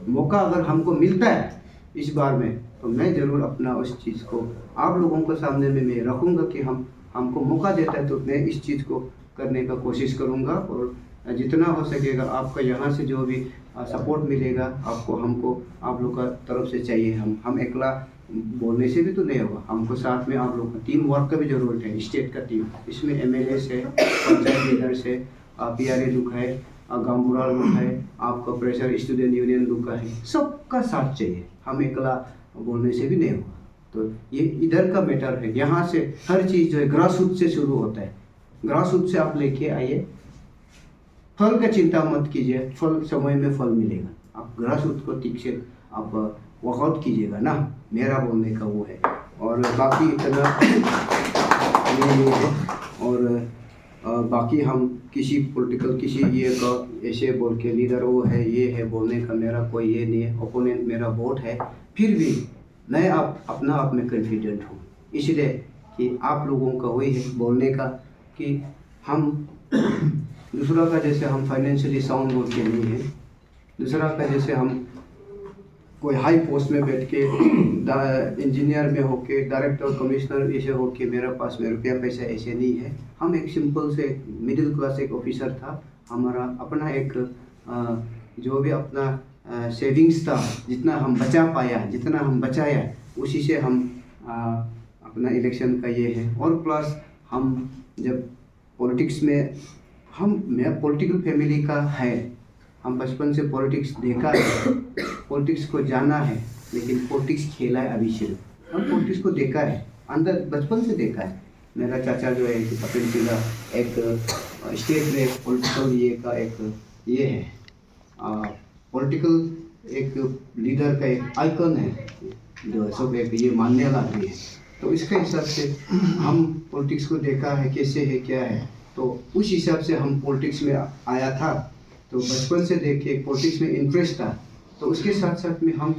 मौका अगर हमको मिलता है इस बार में, तो मैं ज़रूर अपना उस चीज़ को आप लोगों के सामने में मैं रखूँगा कि हमको मौका देता है तो मैं इस चीज़ को करने का कोशिश करूँगा, और जितना हो सकेगा आपका यहाँ से जो भी सपोर्ट मिलेगा हमको आप लोग का तरफ से चाहिए। हम अकेला बोलने से भी तो नहीं होगा, हमको साथ में आप लोग का टीम वर्क का भी ज़रूरत है, स्टेट का टीम, इसमें एमएलए से, पंचायत लीडर से, पीआरए लोग है, गांवबुरा लोग है, आपका प्रेशर स्टूडेंट यूनियन लोग का है, सबका साथ चाहिए, हम अकेला बोलने से भी नहीं होगा। तो ये इधर का मैटर है, यहाँ से हर चीज़ जो है ग्रास रूट से शुरू होता है, ग्रास रूट से आप लेके आइए, फल का चिंता मत कीजिए, फल समय में फल मिलेगा, आप ग्रास रूट को ठीक से आप वर्कआउट कीजिएगा ना, मेरा बोलने का वो है। और बाकी इतना ये है, और बाकी हम किसी पॉलिटिकल किसी ये का ऐसे बोल के लीडर वो है ये है बोलने का मेरा कोई ये नहीं है, ओपोनेंट मेरा वोट है, फिर भी मैं अपना आप में कॉन्फिडेंट हूँ, इसलिए कि आप लोगों का वही है बोलने का कि हम दूसरा का जैसे हम फाइनेंशियली साउंड बोल के नहीं है, दूसरा का जैसे हम कोई हाई पोस्ट में बैठ के इंजीनियर में होके डायरेक्टर कमिश्नर ऐसे होके मेरे पास में रुपया पैसा ऐसे नहीं है, हम एक सिंपल से मिडिल क्लास एक ऑफिसर था, हमारा अपना एक जो भी अपना सेविंग्स था, जितना हम बचा पाया, जितना हम बचाया उसी से हम अपना इलेक्शन का ये है। और प्लस हम जब पॉलिटिक्स में मैं पॉलिटिकल फैमिली का है, हम बचपन से पॉलिटिक्स देखा है, पॉलिटिक्स को जाना है, लेकिन पॉलिटिक्स खेला है अभी सिर्फ, हम पॉलिटिक्स को देखा है, अंदर बचपन से देखा है। मेरा चाचा जो है कपिल जी का एक स्टेट में पॉलिटिकल ये का एक ये है, पॉलिटिकल एक लीडर का एक आइकन है, जो है सब एक ये मानने वाला भी है। तो इसके हिसाब से हम पॉलिटिक्स को देखा है कैसे है क्या है, तो उस हिसाब से हम पॉलिटिक्स में आया था। तो बचपन से देख के पॉलिटिक्स में इंटरेस्ट था। तो उसके साथ साथ में हम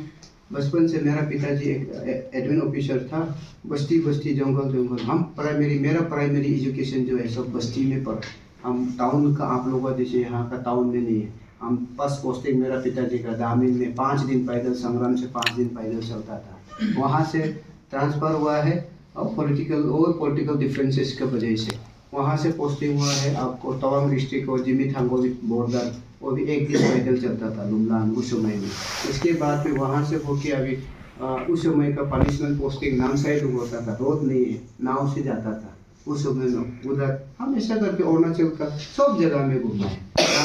बचपन से, मेरा पिताजी एक एडमिन ऑफिसर था, बस्ती बस्ती जंगल जंगल, हम मेरा प्राइमरी एजुकेशन जो है सब बस्ती में पढ़ा। हम टाउन का, आप लोगों जैसे यहाँ का टाउन में नहीं है। हम फर्स्ट पोस्टिंग मेरा पिताजी का दामिन में 5 दिन पैदल, संग्राम से 5 दिन पैदल चलता था। वहाँ से ट्रांसफ़र हुआ है और पॉलिटिकल डिफरेंसेस की वजह से वहाँ से पोस्टिंग हुआ है आपको तवांग डिस्ट्रिक्ट और जिमी थांगोली बॉर्डर, वो भी 1 दिन पैदल चलता था लुमलान उस समय में। इसके बाद में वहाँ से होके अभी उस समय का पनिशमेंट पोस्टिंग नामसाई होता था, रोड नहीं है, नाव से जाता था उस समय में। उधर हम ऐसा करके अरुणाचल का सब जगह में घूमा है।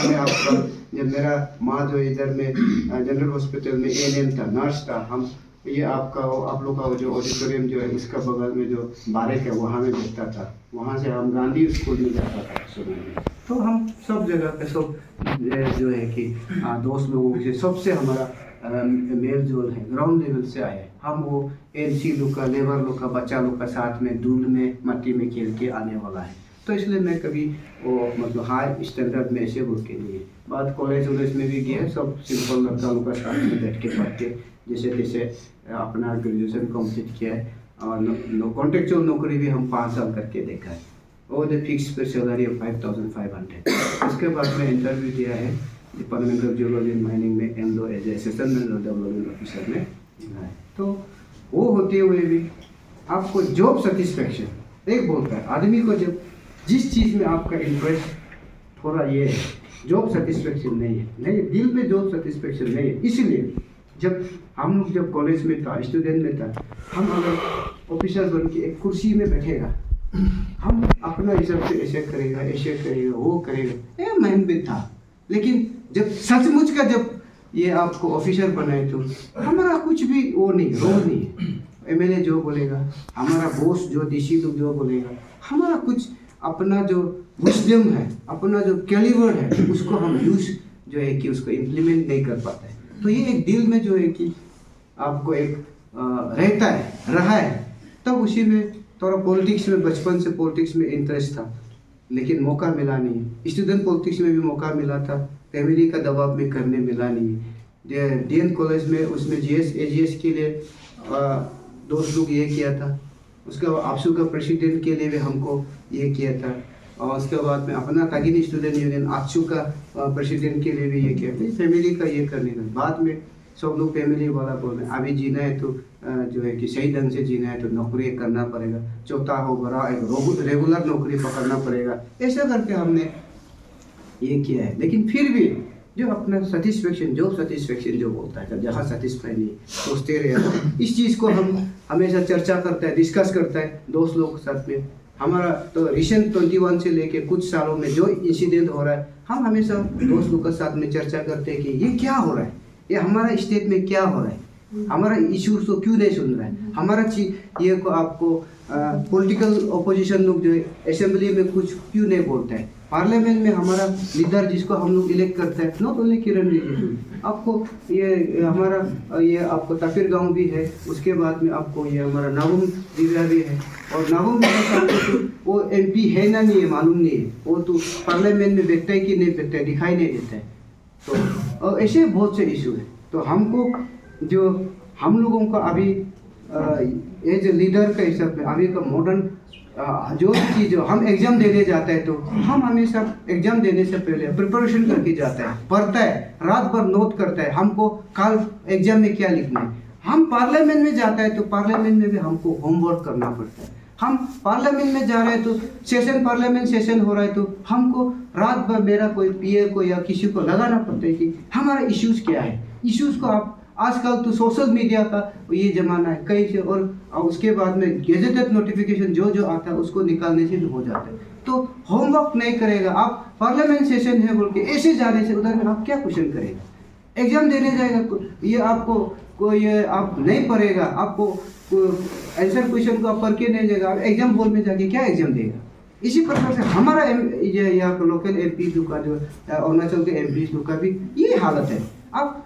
मैं आपका जब मेरा माँ जो इधर में जनरल हॉस्पिटल में ANM था, नर्स था, हम ये आप लोग का जो ऑडिटोरियम जो है उसका बगल में जो बारेक है वहाँ में बैठता था। वहाँ से हम गांधी स्कूल में जाता था सुबह में। तो हम सब जगह पे सब जो है कि दोस्त लोगों से सबसे हमारा मेल जोल है, ग्राउंड लेवल से आए। हम वो NC लोग का, लेबर लोग का, बच्चा लोग का साथ में धूल में मट्टी में खेल के आने वाला है। तो इसलिए मैं कभी वो मतलब हाई स्टैंडर्ड में ऐसे हो के लिए बात कॉलेज वॉलेज में भी गया, सब सिंपल लड़का लोग का साथ में बैठ के पढ़ के जैसे तैसे अपना ग्रेजुएशन कंप्लीट किया है। और कॉन्ट्रेक्चुअल नौकरी भी हम 5 साल करके देखा है, और the fix pay salary of 5500। उसके बाद में इंटरव्यू दिया है department of geology and mining में, MDO as assistant development officer में है। तो वो होते हुए भी आपको जॉब सेटिस्फेक्शन एक बोलता है आदमी को, जब जिस चीज़ में आपका इंटरेस्ट थोड़ा ये है, जॉब सेटिस्फेक्शन नहीं है, नहीं दिल में जॉब सेटिस्फेक्शन नहीं है। इसलिए जब हम लोग जब कॉलेज में था, स्टूडेंट में था, हम अगर ऑफिसर बन के एक कुर्सी में बैठेगा, हम अपना हिसाब से ऐसे करेगा वो करेगा, ये माइंड में था। लेकिन जब सचमुच का जब ये आपको ऑफिसर बनाए तो हमारा कुछ भी वो नहीं, रोल नहीं है। MLA जो बोलेगा, हमारा बॉस जो DC लोग जो बोलेगा, हमारा कुछ अपना जो विजडम है, अपना जो कैलिबर है, उसको हम यूज जो है कि उसको इम्प्लीमेंट नहीं कर पाते हैं। तो ये एक दिल में जो है कि आपको एक रहता है, रहा है। तब उसी में थोड़ा पॉलिटिक्स में, बचपन से पॉलिटिक्स में इंटरेस्ट था, लेकिन मौका मिला नहीं। स्टूडेंट पॉलिटिक्स में भी मौका मिला था, फैमिली का दबाव में करने मिला नहीं। DN कॉलेज में उसमें GS AGS के लिए दोस्त लोग ये किया था। उसके बाद APSU का प्रेसिडेंट के लिए भी हमको ये किया था। और उसके बाद में अपना तागिनी स्टूडेंट यूनियन APSU का प्रेसिडेंट के लिए भी ये किया था। फैमिली का ये करने का बाद में सब लोग फैमिली वाला बोल रहे हैं अभी जीना है तो जो है कि सही ढंग से जीना है तो नौकरी करना पड़ेगा, चौथा हो बड़ा एक रेगुलर नौकरी पकड़ना पड़ेगा। ऐसा करके हमने ये किया है। लेकिन फिर भी जो अपना सेटिस्फेक्शन, जॉब सेटिस्फेक्शन जो बोलता है, जहाँ सेटिस्फाई नहीं सोचते रहे, इस चीज़ को हम हमेशा चर्चा करता है, डिस्कस करता है दोस्त लोग के साथ में। हमारा तो रिसेंट 21 से लेके कुछ सालों में जो इंसिडेंट हो रहा है, हम हमेशा दोस्त लोग के साथ में चर्चा करते हैं कि ये क्या हो रहा है, ये हमारा स्टेट में क्या हो रहा है, हमारा इश्यूज को क्यों नहीं सुन रहा है, हमारा ये को आपको पॉलिटिकल ओपोजिशन लोग जो है असेंबली में कुछ क्यों नहीं बोलता है, पार्लियामेंट में हमारा लीडर जिसको हम लोग इलेक्ट करते हैं, नॉट ओनली किरण रिजिजू, आपको ये हमारा ये आपको ताफिर गांव भी है, उसके बाद में आपको ये हमारा नावुम दिव्या भी है। और नावुम तो वो MP है ना नहीं है मालूम नहीं है, वो तो पार्लियामेंट में बैठता है कि नहीं बैठता है दिखाई नहीं देता है। तो और ऐसे बहुत से इशू है। तो हमको जो हम लोगों का अभी एज लीडर के हिसाब में अभी का मॉडर्न जो चीज़ जो हम एग्ज़ाम देने जाते हैं तो हम हमेशा एग्ज़ाम देने से पहले प्रिपरेशन करके जाता है, पढ़ता है, रात भर नोट करता है, हमको कल एग्ज़ाम में क्या लिखना है। हम पार्लियामेंट में जाता है तो पार्लियामेंट में भी हमको होमवर्क करना पड़ता है। हम पार्लियामेंट में जा रहे हैं तो पार्लियामेंट सेशन हो रहा है तो हमको रात भर मेरा कोई PA को या किसी को लगाना पड़ता है कि हमारा इश्यूज़ क्या है। इश्यूज़ को आप आजकल तो सोशल मीडिया का ये ज़माना है कहीं से, और उसके बाद में गेजेटेड नोटिफिकेशन जो आता है उसको निकालने से हो जाता है। तो होमवर्क नहीं करेगा, आप पार्लियामेंट सेशन है बोल के ऐसे जाने से उधर में आप क्या क्वेश्चन करेगा, एग्जाम देने जाएगा ये आपको कोई आप नहीं पढ़ेगा, आपको आंसर क्वेश्चन को आप पढ़ के नहीं जाएगा, आप एग्जाम हॉल में जाके क्या एग्जाम देगा। इसी प्रकार से हमारा यहाँ का लोकल MP का जो अरुणाचल के MP का भी ये हालत है। आप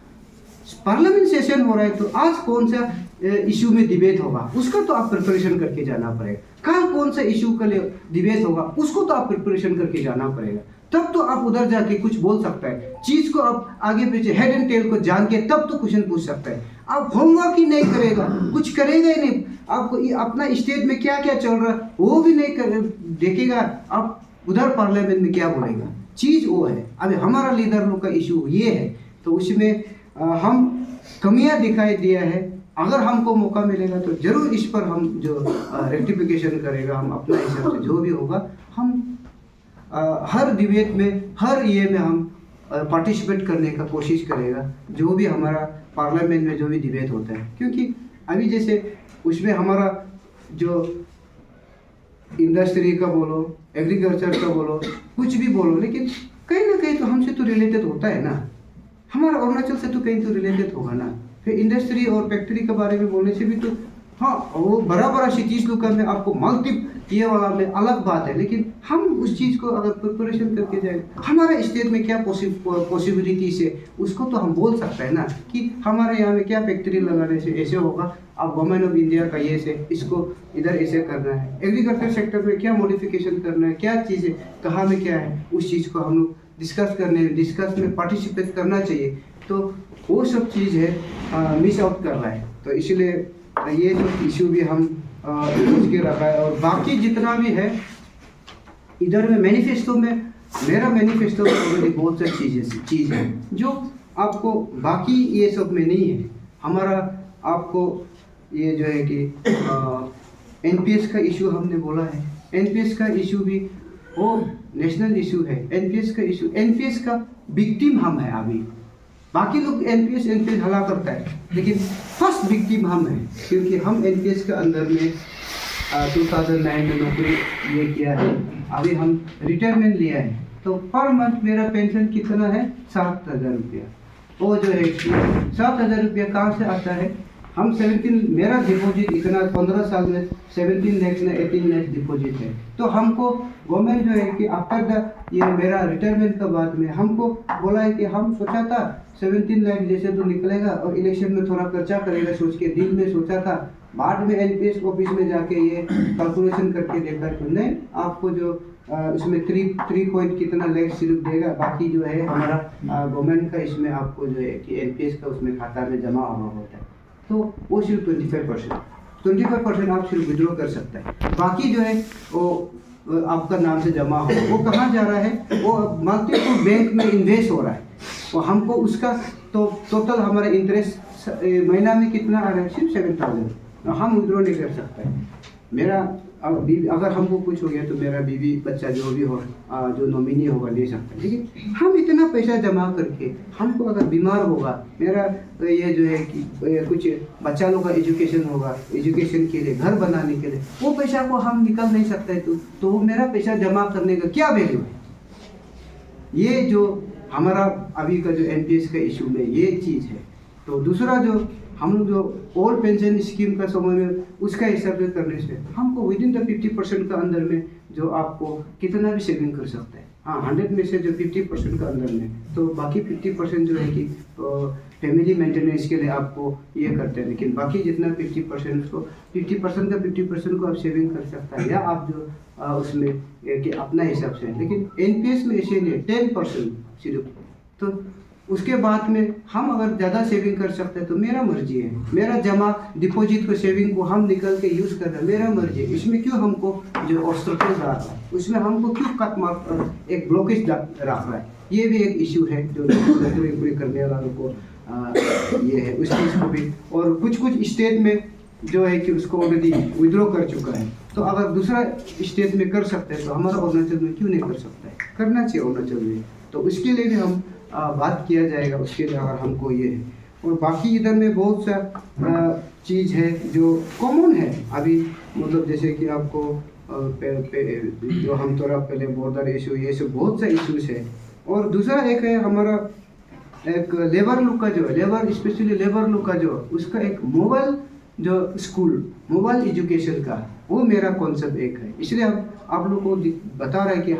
पार्लियामेंट सेशन हो रहा है तो आज कौन सा इशू में डिबेट होगा उसका तो आप प्रिपरेशन करके जाना पड़ेगा। कल कौन सा इशू का डिबेट होगा उसको तो आप प्रिपरेशन करके जाना पड़ेगा, तब तो आप उधर जाके कुछ बोल सकता है। चीज को आप आगे पीछे हेड एंड टेल को जान के तब तो क्वेश्चन पूछ सकता है। आप होमवर्क ही नहीं करेगा, कुछ करेगा ही नहीं, आपको अपना स्टेट में क्या क्या चल रहा है वो भी नहीं देखेगा, आप उधर पार्लियामेंट में क्या बोलेगा। चीज वो है। अभी हमारा लीडर लोग का इशू ये है, तो उसमें हम कमियां दिखाई दिया है। अगर हमको मौका मिलेगा तो जरूर इस पर हम जो रेक्टिफिकेशन करेगा, हम अपना हिसाब से जो भी होगा हम हर डिबेट में हर ये में हम पार्टिसिपेट करने का कोशिश करेगा, जो भी हमारा पार्लियामेंट में जो भी डिबेट होता है। क्योंकि अभी जैसे उसमें हमारा जो इंडस्ट्री का बोलो, एग्रीकल्चर का बोलो, कुछ भी बोलो, लेकिन कहीं ना कहीं तो हमसे तो रिलेटेड होता है ना। हमारा अरुणाचल से तो कहीं तो रिलेटेड होगा ना। फिर इंडस्ट्री और फैक्ट्री के बारे में बोलने से भी तो हाँ, वो बड़ा बड़ा सिटीज लोग में आपको मल्टी ये वाला में अलग बात है, लेकिन हम उस चीज़ को अगर प्रिपरेशन करके जाए, हमारे स्टेट में क्या पॉसिबिलिटीज है उसको तो हम बोल सकते हैं ना, कि हमारे यहाँ में क्या फैक्ट्री लगाने से ऐसे होगा, अब गवर्नमेंट ऑफ इंडिया का ये से इसको इधर ऐसे करना है, एग्रीकल्चर सेक्टर में क्या मॉडिफिकेशन करना है, क्या चीज़ें कहाँ में क्या है, उस चीज़ को हम लोग डिस्कस में पार्टिसिपेट करना चाहिए। तो वो सब चीज़ है मिस आउट कर रहा है। तो इसलिए ये जो इशू भी हम सोच के रखा है। और बाकी जितना भी है इधर में मैनिफेस्टो में, मेरा मैनिफेस्टो में ऑलरेडी बहुत सारी चीज़ है जो आपको बाकी ये सब में नहीं है। हमारा आपको ये जो है कि एनपीएस का इशू हमने बोला है, एनपीएस का इशू भी वो नेशनल इशू है। एनपीएस का इशू, एनपीएस का विक्टिम हम है। अभी बाकी लोग एनपीएस हला करता है, लेकिन फर्स्ट विक्टिम हम हैं, क्योंकि हम एनपीएस के अंदर में 2009 में नौकरी ये किया है। अभी हम रिटायरमेंट लिया है, तो पर मंथ मेरा पेंशन कितना है 7,000 रुपया। वो जो है 7,000 रुपया कहाँ से आता है? हम 17 मेरा डिपॉजिट इतना 15 साल में 17 लाख में 18 लाख डिपॉजिट है। तो हमको गवर्नमेंट जो है कि आफ्टर ये मेरा रिटायरमेंट के बाद में हमको बोला है कि हम सोचा था 17 लाख जैसे तो निकलेगा और इलेक्शन में थोड़ा खर्चा करेगा सोच के दिल में सोचा था। बाद में एनपीएस ऑफिस में जाके ये कैलकुलेशन करके देखा तो नहीं, आपको जो उसमें 3 पॉइंट कितना लाख सिर्फ देगा, बाकी जो है हमारा गवर्नमेंट का इसमें आपको जो है कि एनपीएस का उसमें खाता में जमा हुआ होता है। तो वो सिर्फ 25% आप सिर्फ विड्रॉ कर सकते हैं। बाकी जो है वो आपका नाम से जमा हो, वो कहाँ जा रहा है? वो मल्टीपल बैंक में इन्वेस्ट हो रहा है। और हमको उसका तो टोटल हमारा इंटरेस्ट महीना में कितना आ रहा है? सिर्फ 7,000। हम विड्रॉ नहीं कर सकते। मेरा अगर हमको कुछ हो गया तो मेरा बीवी बच्चा जो भी हो जो नॉमिनी होगा ले सकता है। लेकिन हम इतना पैसा जमा करके हमको अगर बीमार होगा, मेरा ये जो है कि कुछ बच्चा लोग का एजुकेशन होगा, एजुकेशन के लिए घर बनाने के लिए वो पैसा को हम निकाल नहीं सकते, तो वो मेरा पैसा जमा करने का क्या वैल्यू है? ये जो हमारा अभी का जो एनपीएस का इशू में ये चीज़ है। तो दूसरा जो हम लोग जो ओल्ड पेंशन स्कीम का समय में उसका हिसाब से करने से हमको विद इन द 50% का अंदर में जो आपको कितना भी सेविंग कर सकता है। हाँ, 100 में से जो 50% का अंदर में, तो बाकी 50% जो है कि फैमिली मेंटेनेंस के लिए आपको ये करते हैं। लेकिन बाकी जितना 50% को 50% को आप सेविंग कर सकता है, या आप जो उसमें कि अपना हिसाब से। लेकिन एनपीएस में ऐसे नहीं, 10% सिर्फ। तो उसके बाद में हम अगर ज़्यादा सेविंग कर सकते हैं तो मेरा मर्जी है। मेरा जमा डिपॉजिट को सेविंग को हम निकल के यूज़ कर रहे हैं, मेरा मर्जी है। इसमें क्यों हमको जो ऑब्स्टेकल्स आ रहा है, उसमें हमको क्यों कट मार्क एक ब्लॉकेज रख रहा है? ये भी एक इशू है जो नौकरी करने वालों को ये है उस चीज़ को भी। और कुछ स्टेट में जो है कि उसको ऑलरेडी विड्रॉ कर चुका है। तो अगर दूसरा स्टेट में कर सकते हैं तो हमारा अरुणाचल में क्यों नहीं कर सकता है? करना चाहिए अरुणाचल में। तो उसके लिए भी हम बात किया जाएगा, उसके लिए अगर हमको ये है। और बाकी इधर में बहुत सा चीज़ है जो कॉमन है अभी, मतलब जैसे कि आपको जो हम थोड़ा पहले बॉर्डर इशू, ये सब बहुत सा इशूज है। और दूसरा एक है हमारा एक लेबर लोग का जो है, लेबर स्पेशली लेबर लोग का जो उसका एक मोबाइल जो स्कूल मोबाइल एजुकेशन का, वो मेरा कॉन्सेप्ट एक है। इसलिए आप लोगों को बता रहा है कि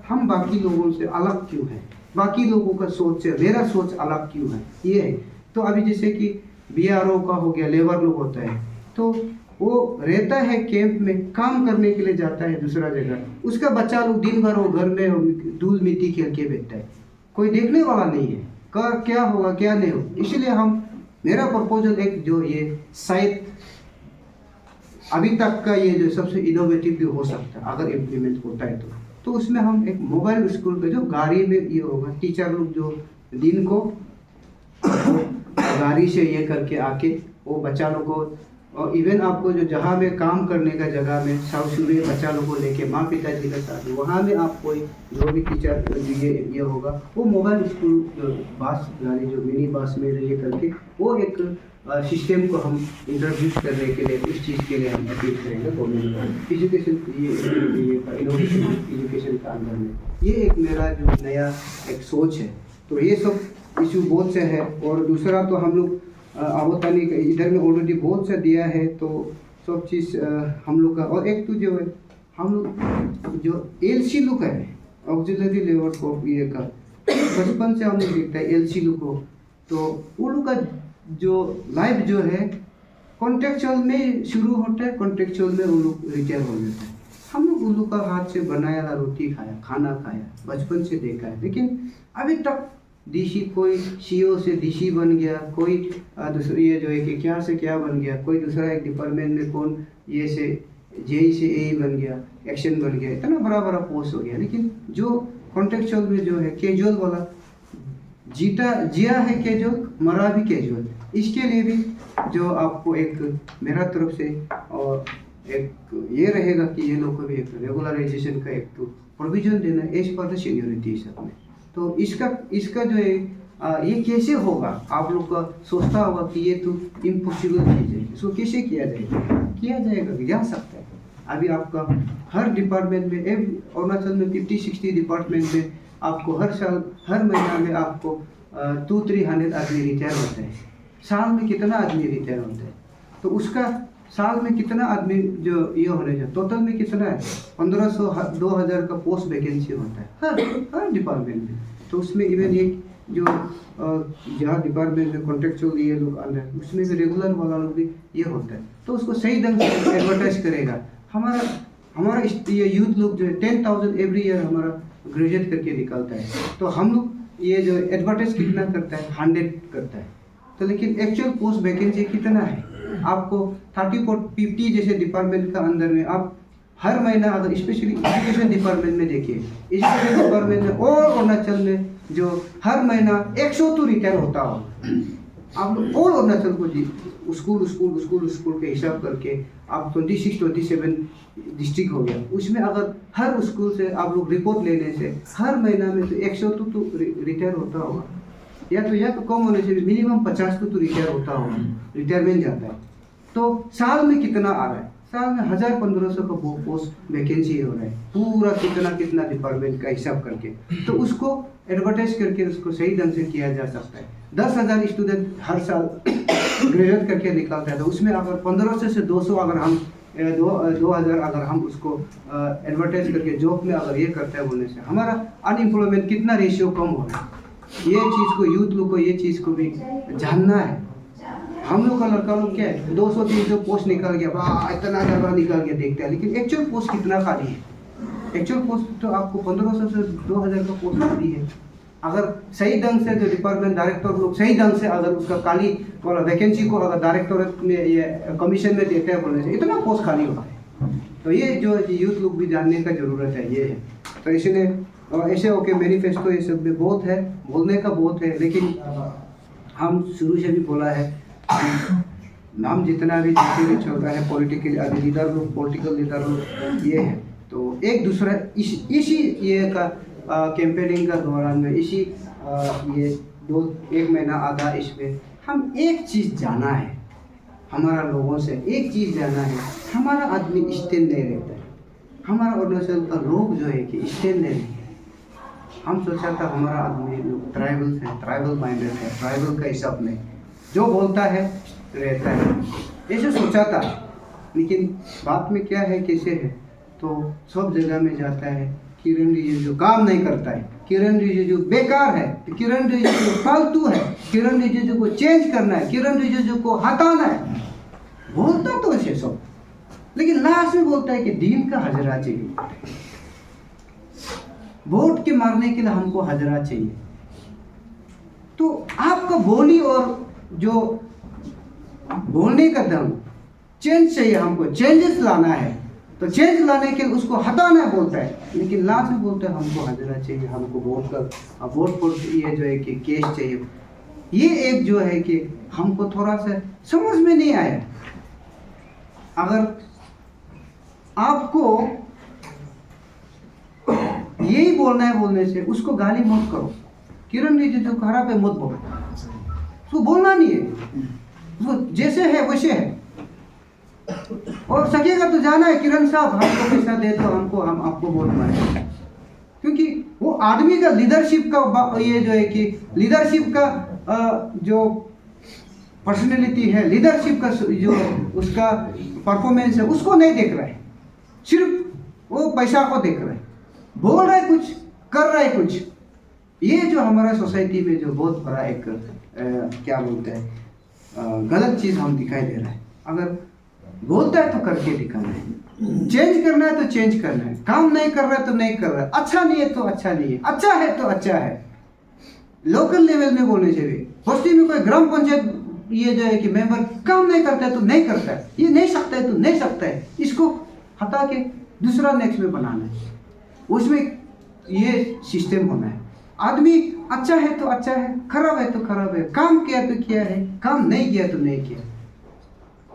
हम बाकी लोगों से अलग क्यों है, बाकी लोगों का सोच से मेरा सोच अलग क्यों है, ये है। तो अभी जैसे कि BRO का हो गया, लेबर लोग होता है, तो वो रहता है कैंप में, काम करने के लिए जाता है दूसरा जगह, उसका बच्चा लोग दिन भर वो घर में धूल मिट्टी खेल के बैठता है, कोई देखने वाला नहीं है, क्या होगा क्या नहीं होगा। इसलिए मेरा प्रपोजल एक जो ये शायद अभी तक का ये जो सबसे इनोवेटिव भी हो सकता है अगर इम्प्लीमेंट होता है तो उसमें हम एक मोबाइल स्कूल पे जो गाड़ी में ये होगा, टीचर लोग जो दिन को गाड़ी से ये करके आके वो बच्चा लोग को, और इवन आपको जो जहाँ में काम करने का जगह में साफ सुथरे बच्चा लोग को लेके माँ पिताजी के साथ वहाँ में आप कोई जो भी टीचर ये होगा वो मोबाइल स्कूल जो बस गाड़ी जो मिनी बस में ये करके वो एक सिस्टम को हम इंट्रोड्यूस करने के लिए इस चीज़ के लिए हम अपील करेंगे गवर्नमेंट एजुकेशन ये इनोवेशन एजुकेशन का अंदर में। ये एक मेरा जो नया एक सोच है। तो ये सब इशू बहुत से है। और दूसरा तो हम लोग आवतानी इधर में ऑलरेडी बहुत सा दिया है, तो सब चीज़ हम लोग का। और एक तो जो है हम लोग जो LC लुक है ऑक्सिलरी लेबर को ये का बचपन से हम लोग देखता है LC लुक को, तो वो लोग का जो लाइफ जो है कॉन्ट्रेक्चुअल में शुरू होता है, कॉन्ट्रेक्चुअल में वो लोग रिटायर हो जाता है। हम लोग उन लोग का हाथ से बनाया रोटी खाया, खाना खाया, बचपन से देखा है। लेकिन अभी तक DC कोई CO से DC बन गया, कोई दूसरी ये जो है कि क्या से क्या बन गया, कोई दूसरा एक डिपार्टमेंट में कौन ये से JE से AE बन गया, एक्शन बन गया, इतना बड़ा बड़ा पोस्ट हो गया। लेकिन जो कॉन्ट्रेक्चुअल में जो है कैजुअल वाला जिया है कैजुअल, मरा भी कैजुअल। इसके लिए भी जो आपको एक मेरा तरफ से और एक ये रहेगा कि ये लोग को भी एक रेगुलराइजेशन का एक तो प्रोविजन देना एज पर द सीनियरिटी सब में। तो इसका जो है ये कैसे होगा, आप लोग का सोचता होगा कि ये तो इम्पॉसिबल चीज़ है, इसको कैसे किया जाएगा जा सकता है। अभी आपका हर डिपार्टमेंट में अरुणाचल में 50-60 डिपार्टमेंट में आपको हर साल हर महीना में आपको 200-300 आदमी रिटायर होता है। साल में कितना आदमी रिटायर होता है, तो उसका साल में कितना आदमी जो ये होने चाहिए, टोटल में कितना है 1500-2000 का पोस्ट वैकेंसी होता है हर डिपार्टमेंट में। तो उसमें इवन एक जो जहाँ डिपार्टमेंट में कॉन्ट्रेक्चुअल ये लोग अंदर उसमें भी रेगुलर वाला लोग भी ये होता है। तो उसको सही ढंग से एडवर्टाइज करेगा। हमारा ये यूथ लोग जो है 10,000 एवरी ईयर हमारा ग्रेजुएट करके निकलता है। तो हम लोग ये जो एडवर्टाइज कितना करता है 100 करता है, तो लेकिन एक्चुअल पोस्ट वैकेंसी कितना है आपको 30-50 जैसे डिपार्टमेंट का अंदर में आप हर महीना अगर स्पेशली एजुकेशन डिपार्टमेंट में देखिए, एजुकेशन डिपार्टमेंट में और अरुणाचल में जो हर महीना 100 तो रिटायर होता हो, आप और अरुणाचल को स्कूल के हिसाब करके आप 26-27 डिस्ट्रिक्ट हो गया, उसमें अगर हर स्कूल से आप लोग रिपोर्ट लेने से हर महीना में तो 100 तो रिटायर होता होगा, या तो कम होने से मिनिमम 50 तो रिटायर होता होगा, रिटायरमेंट जाता है। तो साल में कितना आ रहा है, साल में 1000-1500 का पोस्ट वैकेंसी हो रहा है, पूरा कितना डिपार्टमेंट का हिसाब करके। तो उसको एडवर्टाइज करके उसको सही ढंग से किया जा सकता है। 10,000 स्टूडेंट हर साल ग्रेजुएट करके निकलता है, तो उसमें अगर 1500 से 200 अगर हम 2000 अगर हम उसको एडवर्टाइज करके जॉब में अगर ये करते हैं बोलने से हमारा अनएम्प्लॉयमेंट कितना रेशियो कम हो रहा है। ये चीज़ को यूथ लोग को ये चीज़ को भी जानना है। हम लोग का लड़का लोग क्या है 200-300 पोस्ट निकल गया, वाह इतना ज़्यादा निकल गया देखते हैं, लेकिन एक्चुअल पोस्ट कितना खाली है। एक्चुअल पोस्ट तो आपको 1500 से 2000 का पोस्ट खाली है। अगर सही ढंग से जो डिपार्टमेंट डायरेक्टर लोग सही ढंग से अगर उसका खाली वाला वैकेंसी को अगर डायरेक्टोरेट में ये कमीशन में देते हैं बोलने से इतना पोस्ट खाली होता है। तो ये जो यूथ लोग भी जानने का ज़रूरत है ये है। तो इसलिए ऐसे ओके मैनिफेस्टो ये सब भी बहुत है, बोलने का बहुत है, लेकिन हम शुरू से भी बोला है नाम जितना भी चल रहा है पॉलिटिकल पॉलिटिकल लीडर लोग ये है, तो एक दूसरा इसी ये का कैंपेनिंग का दौरान में इसी ये 1 महीना आधा इसमें हम एक चीज़ जाना है, हमारा लोगों से एक चीज़ जाना है, हमारा आदमी स्टैंड नहीं रहता है, हमारा अरुणाचल का लोग जो है कि स्टैंड नहीं है। हम सोचा था हमारा आदमी लोग ट्राइबल है, ट्राइबल माइंडेड है, ट्राइबल का हिसाब में जो बोलता है रहता है, ऐसे सोचा था। लेकिन बात में क्या है कैसे है, तो सब जगह में जाता है किरण ये जो काम नहीं करता है किरण रिजिजू बेकार है, किरण रिजिजू फालतू है, किरण रिजिजू को चेंज करना है, किरण रिजिजू को हटाना है, बोलता तो ऐसे सब, लेकिन लास्ट में बोलता है कि दीन का हजरा चाहिए, वोट के मारने के लिए हमको हजरा चाहिए। तो आपका बोली और जो बोलने का दम, चेंज चाहिए, हमको चेंजेस लाना है, तो चेंज लाने के लिए उसको हटाना बोलता है, लेकिन लास्ट में बोलता है हमको हजरा चाहिए, हमको वोट पर ये जो है कि केस चाहिए। ये एक जो है कि हमको थोड़ा सा समझ में नहीं आया। अगर आपको यही बोलना है, बोलने से उसको गाली मत करो, किरण रिजिजू खराब है मत बोलो, उसको बोलना नहीं है, उसको जैसे है वैसे है, और सकेगा तो जाना है किरण साहब हमको पैसा दे दो, हम आपको वोट मारेंगे, क्योंकि वो आदमी का लीडरशिप का ये जो है कि लीडरशिप का जो पर्सनैलिटी है, लीडरशिप का जो उसका परफॉर्मेंस है, उसको नहीं देख रहा है, सिर्फ वो पैसा को देख रहा है, बोल रहा है कुछ, कर रहा है कुछ। ये जो हमारा सोसाइटी में जो बहुत बड़ा एक क्या बोलते हैं गलत चीज़ हम दिखाई दे रहा है। अगर बोलता है तो करके दिखाना है, चेंज करना है तो चेंज करना है, काम नहीं कर रहा है तो नहीं कर रहा है, अच्छा नहीं है तो अच्छा नहीं है, अच्छा है तो अच्छा है। लोकल लेवल में बोलने चाहिए, बस्ती में कोई ग्राम पंचायत ये जो है कि मेंबर काम नहीं करता है तो नहीं करता है, ये नहीं सकता है तो नहीं सकता है, इसको हटा के दूसरा नेक्स्ट में बनाना है, उसमें ये सिस्टम होना है। आदमी अच्छा है तो अच्छा है, खराब है तो खराब है, काम किया तो किया है, काम नहीं किया तो नहीं किया।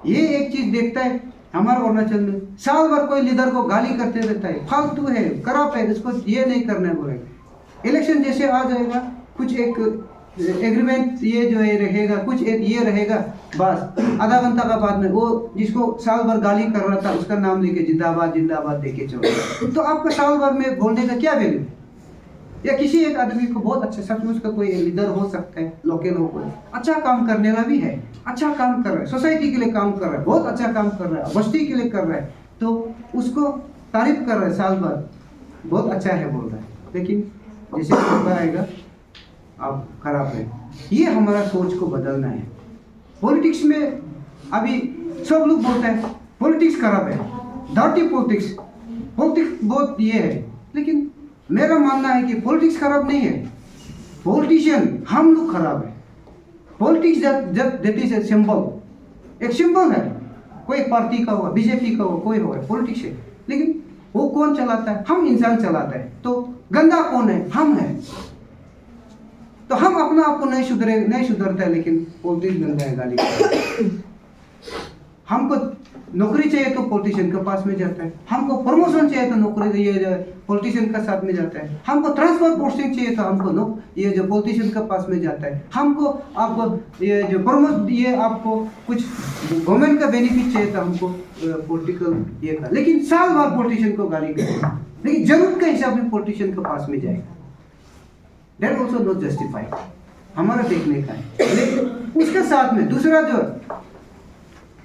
ये एक चीज देखता है हमारे अरुणाचल में, साल भर कोई लीडर को गाली करते रहता है, फालतू है, खराब है, इसको ये नहीं करना है बोलेगा। इलेक्शन जैसे आ जाएगा, कुछ एक एग्रीमेंट ये जो है रहेगा, कुछ एक ये रहेगा, बस आधा घंटा का बाद में वो जिसको साल भर गाली कर रहा था उसका नाम लेके जिंदाबाद जिंदाबाद देके चलो। तो आपका साल भर में बोलने का क्या वैल्यू? या किसी एक आदमी को बहुत अच्छा सचमुच का कोई लीडर हो सकता है, लोकल हो, कोई अच्छा काम करने वाला भी है, अच्छा काम कर रहा है, सोसाइटी के लिए काम कर रहा है, बहुत अच्छा काम कर रहा है, बस्ती के लिए कर रहा है, तो उसको तारीफ कर रहा है साल भर, बहुत अच्छा है बोल रहा है, लेकिन जैसे होता आएगा आप खराब है। ये हमारा सोच को बदलना है। पॉलिटिक्स में अभी सब लोग बोलते हैं पॉलिटिक्स खराब है, डर्टी पॉलिटिक्स, पॉलिटिक्स बहुत ये है, लेकिन मेरा मानना है कि पॉलिटिक्स खराब नहीं है, पॉलिटिशियन हम लोग खराब है। पॉलिटिक्स जब दैट इज ए सिंबल, एक सिंबल है, कोई पार्टी का होगा, बीजेपी का होगा, कोई होगा, पॉलिटिक्स है, लेकिन वो कौन चलाता है? हम इंसान चलाता है। तो गंदा कौन है? हम है। तो हम अपना आपको नहीं सुधरता है, लेकिन पॉलिटिक्स गंदा है, गाली हमको नौकरी चाहिए तो पॉलिटिशियन के पास में जाता है, हमको प्रमोशन चाहिए तो नौकरी ये पॉलिटिशियन का साथ में जाता है, हमको ट्रांसफर पोस्टिंग चाहिए तो हमको ये जो पॉलिटिशियन के पास में जाता है, हमको आपको ये जो प्रमोशन ये आपको कुछ गवर्नमेंट का बेनिफिट चाहिए तो हमको पॉलिटिकल ये का, लेकिन साल भर पॉलिटिशियन को गाली करेगा, लेकिन जरूरत के हिसाब में पॉलिटिशियन के पास में जाएगा। दैट ऑल्सो नॉट जस्टिफाइड, हमारा देखने का है। लेकिन उसके साथ में दूसरा जो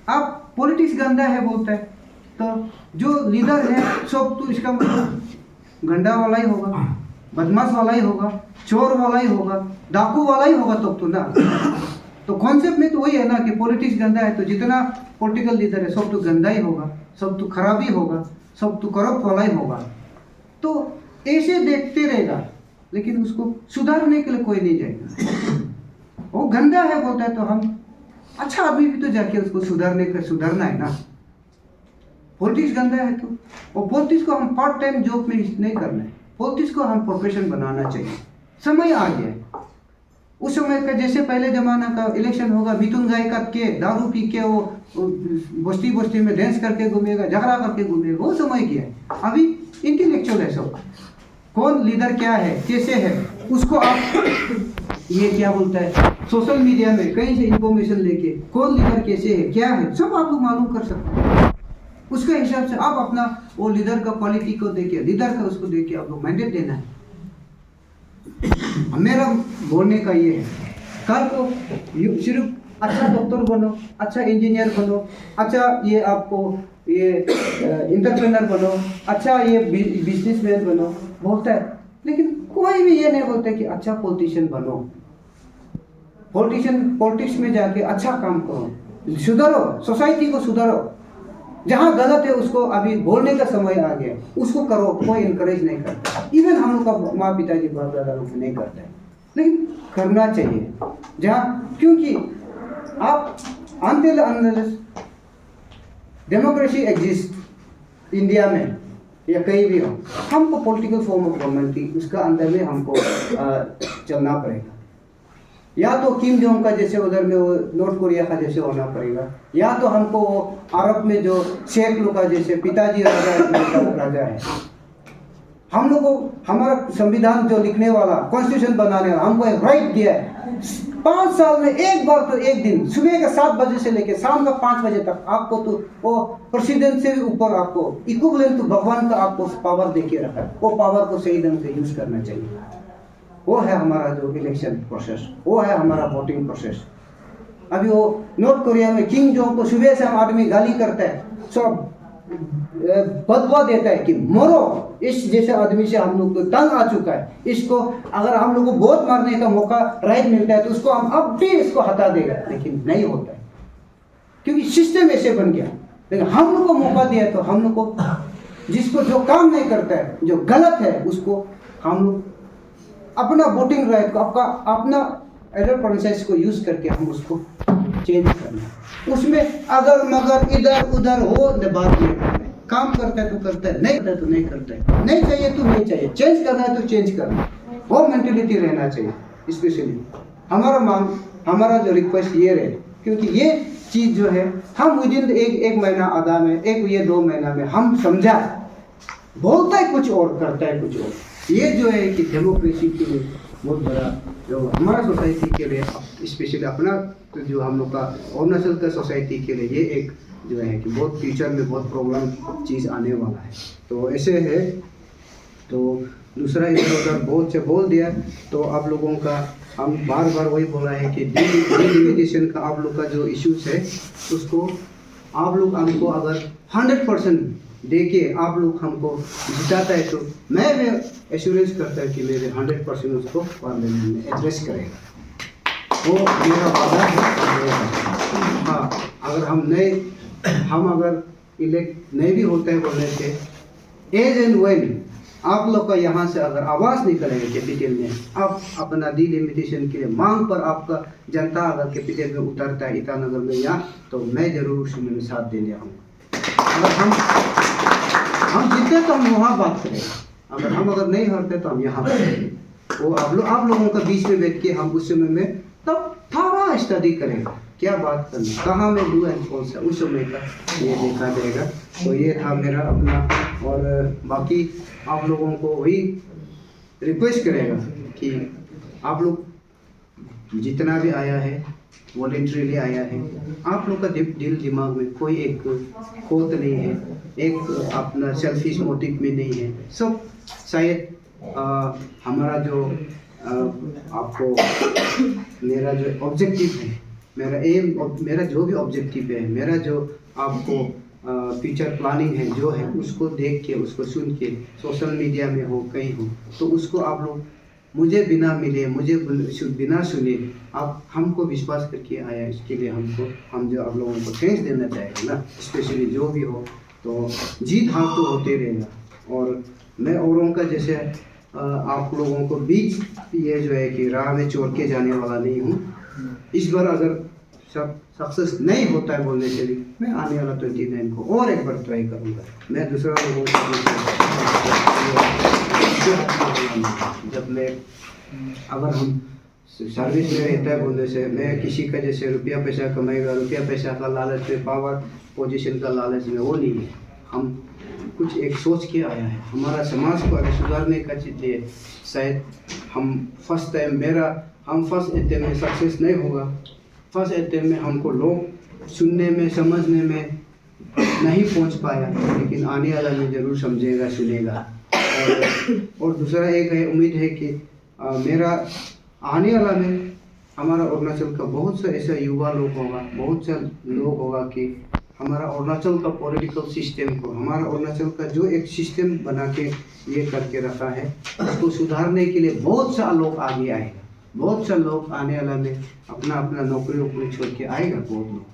आप पॉलिटिक्स गंदा है बोलता है, तो जो लीडर है सब तो इसका मतलब गंदा वाला ही होगा, बदमाश वाला ही होगा, चोर वाला ही होगा, डाकू वाला ही होगा, तो ना। तो कॉन्सेप्ट में तो वही है ना कि पॉलिटिक्स गंदा है तो जितना पॉलिटिकल लीडर है सब तो गंदा ही होगा, सब तो खराब ही होगा, सब तो करप्ट वाला ही होगा। तो ऐसे देखते रहेगा, लेकिन उसको सुधारने के लिए कोई नहीं जाएगा। वो गंदा है बोलता है तो हम अच्छा आदमी भी तो जाके उसको सुधारना है ना। पॉलिटिक्स गंदा है तो वो पॉलिटिक्स को हम पार्ट टाइम जॉब में नहीं करना है, पॉलिटिक्स को हम प्रोफेशन बनाना चाहिए। समय आ गया है, उस समय का जैसे पहले जमाना का इलेक्शन होगा, मिथुन गाय काट के दारू पी के वो बस्ती बस्ती में डांस करके घूमेगा, झगड़ा करके घूमेगा, वो समय गया है। अभी इंटेलेक्चुअल है सब, कौन लीडर क्या है कैसे है उसको आप ये क्या बोलता है सोशल मीडिया में कहीं से इंफॉर्मेशन लेके कौन लीडर कैसे है क्या है सब आप लोग मालूम कर सकते हैं। उसके हिसाब से आप अपना वो लीडर का क्वालिटी को देके, लीडर का उसको देके आप लोग मैंडेट देना है। मेरा बोलने का ये है, कल को सिर्फ अच्छा डॉक्टर बनो, अच्छा इंजीनियर बनो, अच्छा ये आपको ये इंटरप्रेनर बनो, अच्छा ये बिजनेसमैन बनो बोलता है, लेकिन कोई भी ये नहीं बोलता कि अच्छा पॉलिटिशियन बनो, पॉलिटिक्स में जाके अच्छा काम करो, सुधारो, सोसाइटी को सुधारो। जहाँ गलत है उसको अभी बोलने का समय आ गया, उसको करो, कोई इनकरेज नहीं करता। इवन हम लोग का माँ पिताजी बाप दादा लोग नहीं करते हैं, लेकिन करना चाहिए। जहाँ क्योंकि आप until unless democracy exist India में या कहीं भी हो, हमको पॉलिटिकल फॉर्म ऑफ गवर्नमेंट की उसका अंदर में हमको चलना पड़ेगा। या तो किम जोंग का जैसे उधर में वो नॉर्थ कोरिया का जैसे होना पड़ेगा, या तो हमको अरब में जो शेख लोग का जैसे पिताजी राजा है। हम लोग को हमारा संविधान जो लिखने वाला, कॉन्स्टिट्यूशन बनाने वाला हमको एक राइट दिया है 5 साल में एक बार तो एक दिन सुबह के 7 बजे से लेकर शाम का 5 बजे तक आपको तो वो प्रेसिडेंट से भी ऊपर आपको इक्विवेलेंट टू भगवान का आपको पावर दे के रखा है। वो पावर को सही ढंग से यूज करना चाहिए। वो है हमारा जो इलेक्शन प्रोसेस, वो है हमारा वोटिंग प्रोसेस। अभी वो नॉर्थ कोरिया में किम जोंग को सुबह से हम आदमी गाली करता है, सब बदवा देता है कि मरो, इस जैसे आदमी से हम लोग को तंग आ चुका है। इसको अगर हम लोग को बहुत मारने का मौका राइट मिलता है तो उसको हम अब भी इसको हटा देगा, लेकिन नहीं होता है क्योंकि सिस्टम ऐसे बन गया। लेकिन हम लोग को मौका दिया तो हम लोग को जिसको जो काम नहीं करता है, जो गलत है, उसको हम लोग अपना वोटिंग राइट को अपना एडल्ट प्रोसेस को यूज करके हम उसको चेंज करना। उसमें अगर मगर इधर उधर हो बात नहीं करते, काम करता है तो करता है, नहीं करता है तो नहीं करता है, नहीं चाहिए तो नहीं चाहिए, चेंज करना है तो चेंज करना, वो मेंटेलिटी रहना चाहिए। स्पेशली हमारा जो रिक्वेस्ट ये रहे, क्योंकि ये चीज़ जो है हम विदिन एक महीना आधा में ये 2 महीना में हम समझा, बोलता है कुछ और करता है कुछ और। ये जो है कि डेमोक्रेसी के लिए बहुत बड़ा जो हमारा सोसाइटी के लिए स्पेशली अपना तो जो हम लोग का अरुणाचल का सोसाइटी के लिए ये एक जो है कि बहुत फ्यूचर में बहुत प्रॉब्लम चीज़ आने वाला है। तो ऐसे है। तो दूसरा इधर बहुत से बोल दिया, तो आप लोगों का हम बार बार वही बोला है कि डिलिमिटेशन का आप लोग का जो इश्यूज है उसको आप लोग हमको अगर 100% देखिए आप लोग हमको जिताता है तो मैं एश्योरेंस करता है कि मेरे 100% उसको पार्लियामेंट में एड्रेस करेगा, वो मेरा वादा है। हाँ, अगर हम अगर इलेक्ट नहीं भी होते हैं बोलने से, एज एंड वेन आप लोग का यहाँ से अगर आवाज़ निकलेगा कैपिटल में, आप अपना डिलिमिटेशन के लिए मांग पर आपका जनता अगर कैपिटल में उतरता है ईटानगर में यहाँ, तो मैं जरूर उसमें साथ देने आऊँगा। अगर हम जीते तो हम वहाँ बात करेंगे, अगर नहीं हारते तो हम यहाँ वो आप लोगों का बीच में बैठ के हम उस समय में तब थोड़ा स्टडी करेंगे क्या बात करना, कहाँ में डू एंड कौन सा उस समय का ये देखा जाएगा। तो ये था मेरा अपना, और बाकी आप लोगों को वही रिक्वेस्ट करेगा कि आप लोग जितना भी आया है वॉलेंट्रीली आया है, आप लोग का दिल दिमाग में कोई एक खोट नहीं है, एक अपना सेल्फिश मोटिव में नहीं है। सब शायद हमारा जो आपको मेरा जो ऑब्जेक्टिव है, मेरा एम, मेरा जो भी ऑब्जेक्टिव है, मेरा जो आपको फ्यूचर प्लानिंग है जो है, उसको देख के उसको सुन के सोशल मीडिया में हो कहीं हो तो उसको आप लोग मुझे बिना मिले, मुझे बिना सुने आप हमको विश्वास करके आया, इसके लिए हम जो आप लोगों को थैंक्स देना चाहेंगे ना, स्पेशली जो भी हो। तो जीत हार तो होते रहेगा, और मैं औरों का जैसे आप लोगों को बीच ये जो है कि राह में छोड़ के जाने वाला नहीं हूँ। इस बार अगर सब सक्सेस नहीं होता है बोलने के लिए, मैं आने वाला 29 को और एक बार ट्राई करूँगा। मैं दूसरा लोगों को जब मैं अगर हम सर्विस में रहता है बोलने से, मैं किसी का जैसे रुपया पैसा कमाएगा, रुपया पैसा का लालच में, पावर पोजीशन का लालच में वो नहीं है। हम कुछ एक सोच के आया है, हमारा समाज को अगर सुधारने का लिए शायद हम फर्स्ट अटेम्प्ट में सक्सेस नहीं होगा। फर्स्ट अटेम्प्ट में हमको लोग सुनने में समझने में नहीं पहुंच पाया, लेकिन आने वाला में ज़रूर समझेगा सुनेगा। और दूसरा एक है, उम्मीद है कि मेरा आने वाला में हमारा अरुणाचल का बहुत सा ऐसा युवा लोग होगा, बहुत सा लोग होगा कि हमारा अरुणाचल का पॉलिटिकल सिस्टम को, हमारा अरुणाचल का जो एक सिस्टम बना के ये करके रखा है, उसको सुधारने के लिए बहुत सा लोग आगे आएगा। बहुत सा लोग आने वाला में अपना अपना नौकरियों को छोड़ के आएगा बहुत लोग।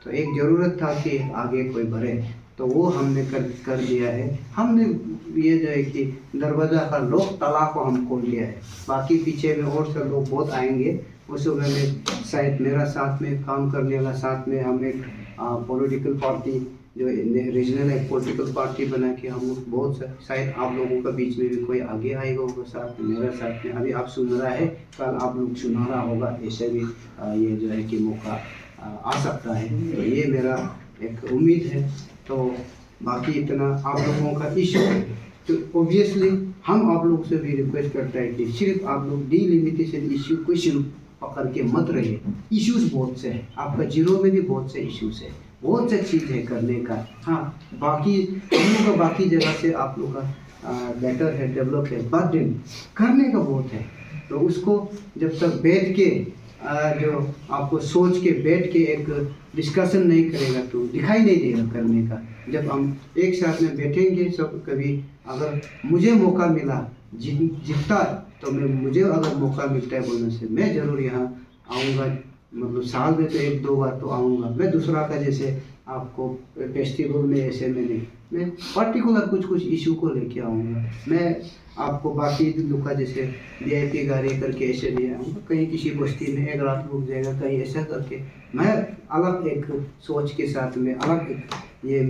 तो एक ज़रूरत था कि आगे कोई बढ़े, तो वो हमने कर दिया है। हमने ये जो है कि दरवाज़ा का लॉक ताला को हम खोल लिया है। बाकी पीछे में और सब लोग बहुत आएंगे। उस समय में शायद मेरा साथ में काम करने वाला, साथ में हम एक पॉलिटिकल पार्टी जो रीजनल एक पॉलिटिकल पार्टी बना के हम लोग बहुत शायद आप लोगों का बीच में भी कोई आगे आएगा होगा साथ में, मेरा साथ में। अभी आप सुन रहा है, कल आप लोग सुना रहा होगा, ऐसे भी ये जो है कि मौका आ सकता है। तो ये मेरा एक उम्मीद है। तो बाकी इतना आप लोगों का इशू है, तो ऑब्वियसली हम आप लोग से भी रिक्वेस्ट करते हैं कि सिर्फ आप लोग डिलिमिटेशन इशू को सिर्फ पकड़ के मत रहिए। इश्यूज बहुत से हैं, आपका जीरो में भी बहुत से इश्यूज है, बहुत सी चीज़ है करने का। हाँ, बाकी हम लोग का बाकी जगह से आप लोग का बेटर है, डेवलप है, बट करने का बहुत है। तो उसको जब तक बैठ के जो आपको सोच के बैठ के एक डिस्कशन नहीं करेगा तो दिखाई नहीं देगा करने का। जब हम एक साथ में बैठेंगे सब, कभी अगर मुझे मौका मिला जीतता, तो मुझे अगर मौका मिलता है बोलने से, मैं ज़रूर यहाँ आऊँगा। मतलब साल में तो 1-2 बार तो आऊँगा। मैं दूसरा का जैसे आपको फेस्टिवल में ऐसे में नहीं, मैं पर्टिकुलर कुछ इशू को लेके आऊँगा। मैं आपको बाकी लोग का जैसे VIP गाड़ी करके ऐसे नहीं आऊँगा। कहीं किसी बस्ती में एक रात रुक जाएगा, कहीं ऐसा करके मैं अलग एक सोच के साथ में अलग एक ये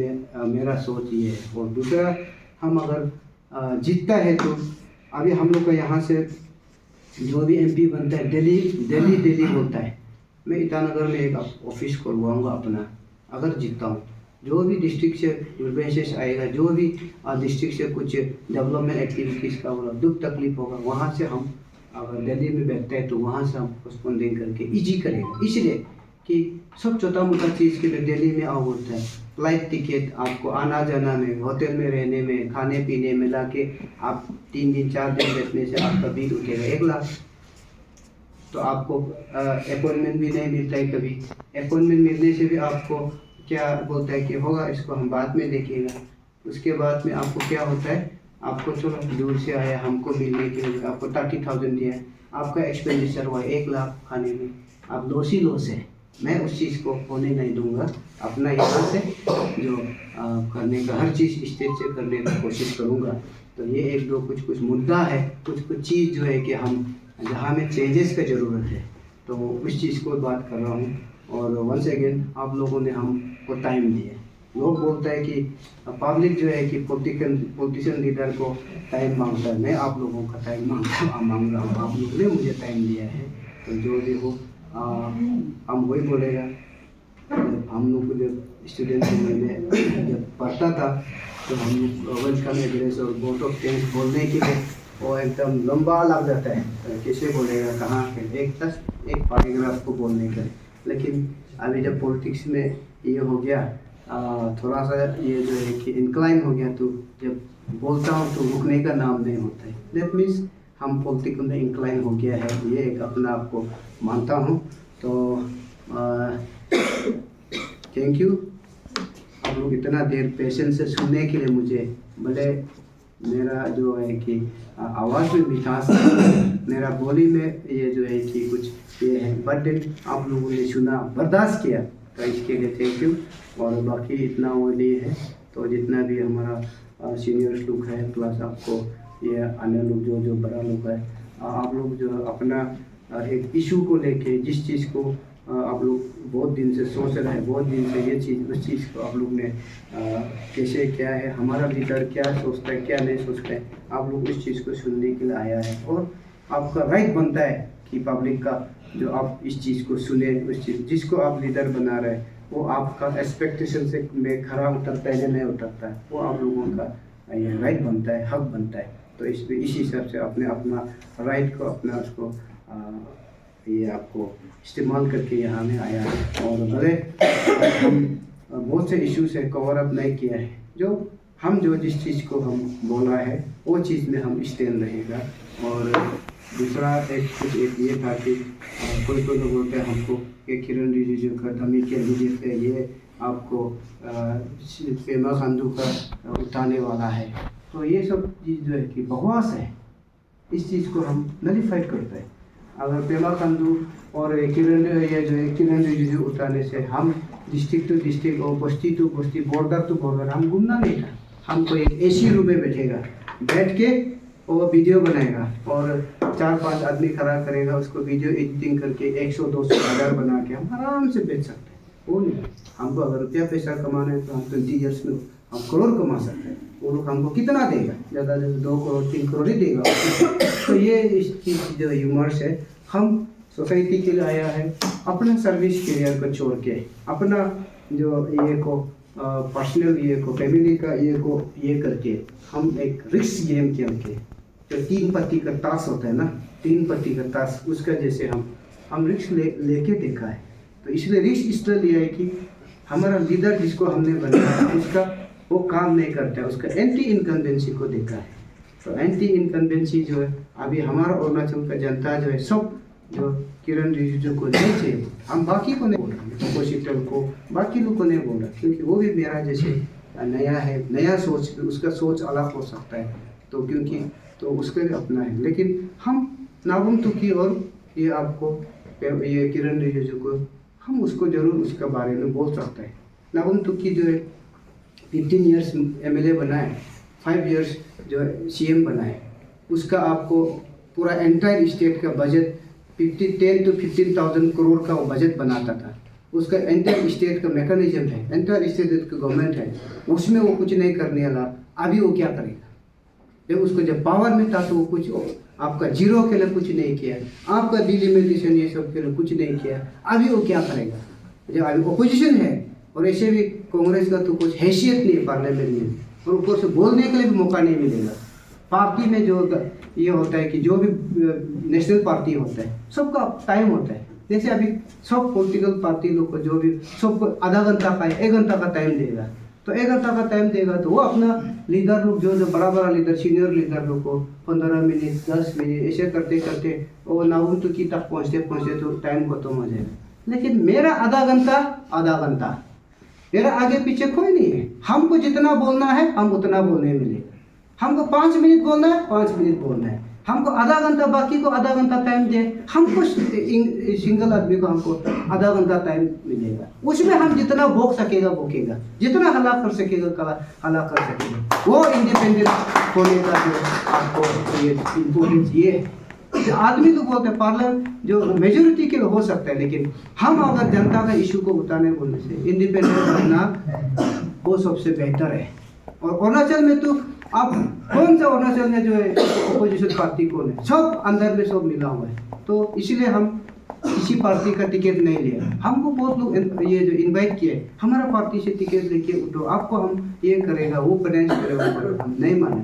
मेरा सोच ये है। और दूसरा, हम अगर जीतता है तो अभी हम लोग का यहाँ से जो भी MP बनता है, दिल्ली बोलता है। मैं ईटानगर में एक ऑफिस खुलवाऊँगा अपना, अगर जीतता हूँ। जो भी डिस्ट्रिक्ट से ग्रीवेंसेस आएगा, जो भी डिस्ट्रिक्ट से कुछ डेवलपमेंट एक्टिविटीज़ का दुख तकलीफ होगा, वहाँ से हम अगर दिल्ली में बैठते हैं तो वहाँ से हम पोस्टपोंडिंग करके इजी करेगा। इसलिए कि सब छोटा मोटा चीज़ के लिए दिल्ली में आओ होता है। फ्लाइट टिकट आपको आना जाना में, होटल में रहने में, खाने पीने मिला के आप 3 दिन 4 दिन बैठने से आपका बिल उठेगा 1 लाख। तो आपको अपॉइंटमेंट भी नहीं मिलता है कभी। अपॉइंटमेंट मिलने से भी आपको क्या बोलता है कि होगा, इसको हम बाद में देखेगा। उसके बाद में आपको क्या होता है, आपको चलो दूर से आया, हमको मिलने के लिए आपको 30,000 दिया है, आपका एक्सपेंडिचर हुआ 1 लाख खाने में, आप लॉस ही लॉस है। मैं उस चीज़ को होने नहीं दूंगा। अपना यहाँ से जो करने का हर चीज़ स्टेज से करने की कोशिश करूँगा। तो ये 1-2 कुछ मुद्दा है, कुछ चीज़ जो है कि हम जहाँ में चेंजेस का ज़रूरत है, तो उस चीज़ को बात कर रहा हूँ। और वंस अगेन आप लोगों ने हमको टाइम दिया। लोग बोलता है कि पब्लिक जो है कि पॉलिटिशियन लीडर को टाइम मांगता है। मैं आप लोगों का टाइम मांग रहा हूँ, आप लोगों ने मुझे टाइम दिया है। तो जो भी हो हम वही बोलेगा। हम लोग को जब स्टूडेंट में जब पढ़ता था तो हम लोग वेलकम एड्रेस और वोट ऑफ थैंक्स बोलने के लिए वो एकदम लंबा लग जाता है, कैसे बोलेगा, कहाँ के एक पैराग्राफ को बोलने के लिए। लेकिन अभी जब पॉलिटिक्स में ये हो गया, थोड़ा सा ये जो है कि इंक्लाइन हो गया, तो जब बोलता हूँ तो रुकने का नाम नहीं होता है। दैट मीन्स हम पॉलिटिक्स में इंक्लाइन हो गया है, ये एक अपना आपको मानता हूँ। तो थैंक यू आप लोग इतना देर पेशेंस से सुनने के लिए। मुझे भले मेरा जो है कि आवाज़ में मिठास, मेरा बोली में ये जो है कि कुछ ये है, बट आप लोगों ने सुना, बर्दाश्त किया, तो इसके लिए थैंक यू। और बाकी इतना वो लिए है, तो जितना भी हमारा सीनियर लोग है, प्लस आपको ये अन्य लोग जो बड़ा लोग है, आप लोग जो अपना एक इशू को लेके जिस चीज़ को आप लोग बहुत दिन से सोच रहे हैं, बहुत दिन से ये चीज़ उस चीज़ को आप लोग ने कैसे क्या है, हमारा लीडर क्या सोचता है क्या नहीं सोचता है, आप लोग उस चीज़ को सुनने के लिए आया है। और आपका राइट बनता है कि पब्लिक का जो आप इस चीज़ को सुने, उस चीज़ जिसको आप लीडर बना रहे हैं वो आपका एक्सपेक्टेशन से में खरा उतरता है या नहीं उतरता है, वो आप लोगों का ये राइट बनता है, हक बनता है। तो इस हिसाब से अपने अपना राइट को अपना उसको ये आपको इस्तेमाल करके यहाँ में आया है। और भले हम बहुत से इश्यूज है कवर अप नहीं किया है, जो जिस चीज़ को हम बोला है वो चीज़ में हम स्टैंड रहेगा। और दूसरा एक ये था कि कोई कोई लोग बोलते हैं हमको कि किरण रिजिजू का धमी कैंडिडेट है, ये आपको पेमा खांडू का उठाने वाला है। तो ये सब चीज़ जो है कि बकवास है, इस चीज़ को हम नलीफाइड करते हैं। अगर पेमा खांडू और किरण रिजिजू उठाने से हम डिस्ट्रिक्ट टू डिस्ट्रिक्ट और बस्ती to Basti, border to border हम घूमना नहीं था। हमको एक एसी रूम में बैठ के वो वीडियो बनाएगा और 4-5 आदमी खड़ा करेगा, उसको वीडियो एडिटिंग करके 100-200 हज़ार बना के हम आराम से बेच सकते हैं। वो नहीं, हमको अगर रुपया पैसा कमाना है तो हम 20 ईयर्स में हम करोड़ कमा सकते हैं। वो लोग हमको कितना देगा? ज़्यादा से 2 करोड़ 3 करोड़ ही देगा। तो ये इस चीज़ जो ह्यूमर्स है, हम सोसाइटी के लिए आया है, अपना सर्विस करियर को छोड़ के, अपना जो ये को पर्सनल ये को, फैमिली का ये करके हम एक रिस्क गेम खेल के, जो 3 पत्ती का ताश होता है ना, 3 पत्ती का ताश, उसका जैसे हम रिस्क लेके देखा है। तो इसलिए रिस्क इसलिए लिया है कि हमारा लीडर जिसको हमने बनाया उसका वो काम नहीं करता है, उसका एंटी इनकम्बेंसी को देखा है। तो एंटी इनकम्बेंसी जो है अभी हमारा अरुणाचल का जनता जो है, सब जो किरण रिजिजू को नहीं चाहिए। हम बाकी को नहीं बोल रहे, अपोजिटर को, बाकी लोग को नहीं बोल रहे, क्योंकि वो भी मेरा जैसे नया है, नया सोच, उसका सोच अलग हो सकता है, तो क्योंकि तो उसके लिए अपना है। लेकिन हम नागुम तुकी और ये आपको ये किरण रिजिजू को हम उसको जरूर उसके बारे में बोल सकते हैं। नागुम तुकी जो है 15 ईयर्स MLA बना है, 5 ईयर्स जो है CM बना है, उसका आपको पूरा एंटायर स्टेट का बजट 10 to 15,000 करोड़ का वो बजट बनाता था। उसका एंटायर स्टेट का मैकेनिज्म है, एंटायर स्टेट का गवर्नमेंट है, उसमें वो कुछ नहीं करने वाला। अभी वो क्या करेगा? जब उसको जब पावर में था तो वो कुछ आपका जीरो के लिए कुछ नहीं किया, आपका डिलिमिटेशन ये सब के लिए कुछ नहीं किया। अभी वो क्या करेगा? जब अभी अपोजिशन है और ऐसे भी कांग्रेस का तो कुछ हैसियत नहीं है पार्लियामेंट में, और ऊपर से बोलने के लिए भी मौका नहीं मिलेगा। पार्टी में जो ये होता है कि जो भी नेशनल पार्टी होता है सबका टाइम होता है। जैसे अभी सब पॉलिटिकल पार्टी लोग को जो भी सबको आधा घंटा का 1 घंटा का टाइम देगा, तो 1 घंटा का टाइम देगा तो वो अपना लीडर लोग जो बड़ा लीडर, सीनियर लीडर लोग को 15 मिनट 10 मिनट ऐसे करते करते वो नागुम तुकी तक पहुँचते तो टाइम खत्म हो जाएगा। लेकिन मेरा आधा घंटा मेरा आगे पीछे कोई नहीं है। हमको जितना बोलना है हम उतना बोलने मिलेगा। हमको 5 मिनट बोलना है 5 मिनट बोलना है, हमको आधा घंटा, बाकी को आधा घंटा टाइम दे, हमको सिंगल आदमी को हमको आधा घंटा टाइम मिलेगा। उसमें हम जितना भोग सकेगा भोगेगा, जितना हला कर सकेगा हला कर सकेगा। वो इंडिपेंडेंट होने का जो आपको ये इम्पोर्टेंस ये है। आदमी तो बोलते हैं पार्लियामेंट जो मेजोरिटी के लिए हो सकता है, लेकिन हम अगर जनता का इशू को उठाने बोलने से इंडिपेंडेंट बनना वो सबसे बेहतर है। और अरुणाचल में तो आप कौन सा अरुणाचल में जो है अपोजिशन पार्टी कौन है? सब अंदर में सब मिला हुआ है। तो इसीलिए हम किसी पार्टी का टिकट नहीं लिया। हमको बहुत लोग ये जो इनवाइट किए, हमारा पार्टी से टिकट लेके उठो, आपको हम ये करेगा वो फाइनेंस करेगा, हम नहीं माने।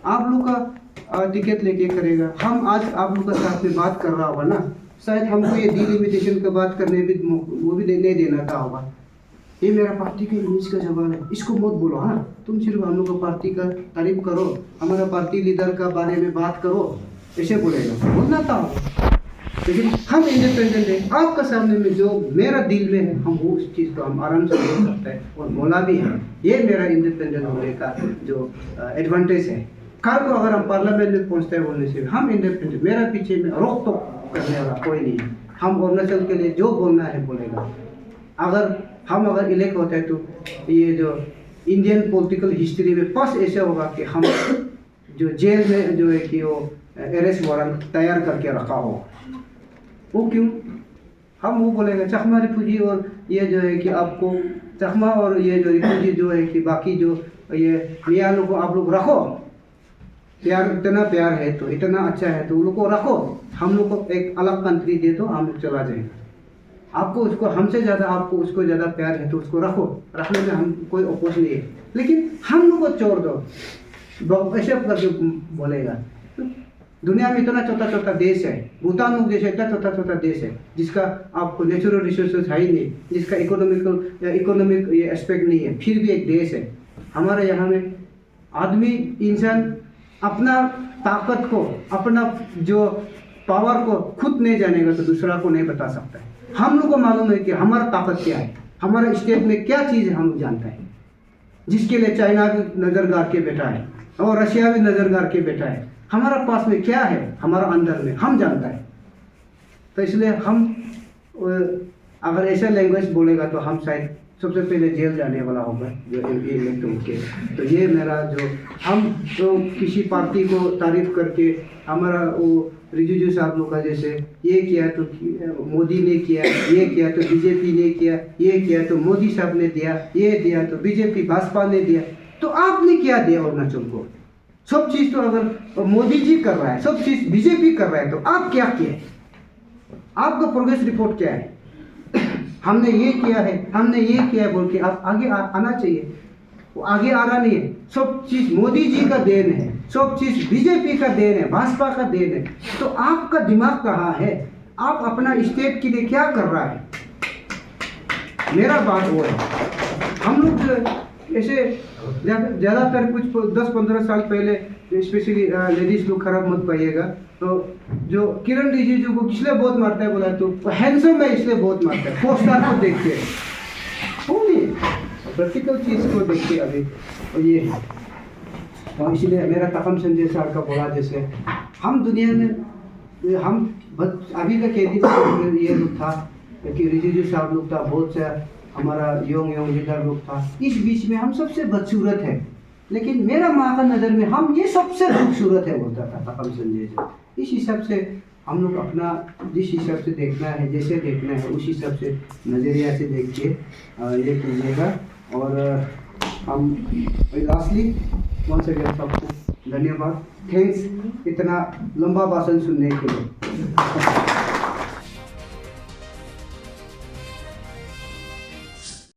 आप लोग का टिकट लेके करेगा। हम आज आप लोग का साथ में बात कर रहा होगा ना, शायद हमको ये डिलिमिटेशन का बात करने भी वो भी नहीं देना था होगा। ये मेरा पार्टी के इमेज का सवाल है, इसको मत बोलो। हाँ, तुम सिर्फ हम लोग का पार्टी का तारीफ करो, हमारा पार्टी लीडर का बारे में बात करो, ऐसे बोलेगा, बोलना था। लेकिन हम इंडिपेंडेंट है, आपका सामने में जो मेरा दिल में है हम वो उस चीज़ को हम आराम से बोल सकते हैं और बोला भी है। ये मेरा इंडिपेंडेंट होने का जो एडवांटेज है। कल को अगर हम पार्लियामेंट में पहुँचते हैं बोलने से हम इंडिपेंडेंट, मेरा पीछे में रोक टोक करने वाला कोई नहीं है। हम अरुणाचल के लिए जो बोलना है बोलेगा। अगर इलेक्ट होते हैं तो ये जो इंडियन पॉलिटिकल हिस्ट्री में फर्स्ट ऐसा होगा कि हम जो जेल में जो है कि वो अरेस्ट वारंट तैयार करके रखा हो। वो क्यों? हम वो बोलेगा चकमा रिफ्यूजी और ये जो है कि आपको चकमा और ये जो रिफ्यूजी जो है कि बाकी जो ये मियाँ लोग को आप लोग रखो, प्यार इतना प्यार है तो इतना अच्छा है तो उन लोग को रखो, हम लोग को एक अलग कंट्री दे दो, हम लोग चला जाएंगे। आपको उसको हमसे ज़्यादा आपको उसको ज़्यादा प्यार है तो उसको रखो, रखने में हम कोई अपोज नहीं है। लेकिन हम लोग को छोड़ दो ऐसे करके बोलेगा। दुनिया में इतना छोटा छोटा देश है, भूटान लोग जैसे इतना छोटा छोटा देश है जिसका आपको नेचुरल रिसोर्सेज है ही नहीं, जिसका इकोनॉमिक ये एस्पेक्ट नहीं है, फिर भी एक देश है। हमारे यहाँ में आदमी इंसान अपना ताकत को, अपना जो पावर को खुद नहीं जानेगा तो दूसरा को नहीं बता सकता है। हम लोग को मालूम है कि हमारा ताकत क्या है, हमारा स्टेट में क्या चीज़ है, हम लोग जानता है। जिसके लिए चाइना भी नज़र गाड़ के बैठा है और रशिया भी नज़र गाड़ के बैठा है, हमारा पास में क्या है, हमारा अंदर में हम जानता है। तो इसलिए हम अगर ऐसा लैंग्वेज बोलेगा तो हम शायद सबसे पहले जेल जाने वाला होगा जो MP इलेक्ट होके। तो ये मेरा जो हम तो किसी पार्टी को तारीफ करके हमारा वो रिजिजू साहब लोग का जैसे ये किया तो मोदी ने किया, ये किया तो बीजेपी ने किया, ये किया तो मोदी साहब ने दिया, ये दिया तो बीजेपी भाजपा ने दिया। तो आपने क्या दिया अरुणाचल को? सब चीज़ तो अगर मोदी जी कर रहा है, सब चीज़ बीजेपी कर रहा है, तो आप क्या किए? आपका प्रोग्रेस रिपोर्ट क्या है? हमने ये किया है, हमने ये किया है बोल के आप आगे आना चाहिए। वो आगे आ रहा नहीं है। सब चीज़ मोदी जी का देन है, सब चीज़ बीजेपी का देन है, भाजपा का देन है। तो आपका दिमाग कहाँ है? आप अपना स्टेट के लिए क्या कर रहा है? मेरा बात वो है, हम लोग ऐसे ज़्यादातर कुछ 10-15 साल पहले स्पेशली लेडीज लोग खराब मत पाइएगा, तो जो किरण रिजिजू को इसलिए बहुत मारता है बोला तो हैंडसम है इसलिए बहुत मारता है, पोस्टर को देख के, प्रैक्टिकल चीज़ को देख के अभी और ये है। तो इसलिए मेरा तकम संजय सर का बोला जैसे हम दुनिया में हम अभी का कैदी ये लोग था कि रिजिजू साहब लोग था, बहुत से हमारा यंग लीडर लोग था, इस बीच में हम सबसे बदसूरत है, लेकिन मेरा माँ का नज़र में हम ये सबसे खूबसूरत है बोलता था तकम संजय सर। इस हिसाब से हम लोग अपना जिस हिसाब से देखना है, जैसे देखना है उस हिसाब से नज़रिया से देख के ये कीजिएगा। और हम लास्टली वंस अगेन सबको धन्यवाद, थैंक्स इतना लंबा भाषण सुनने के लिए।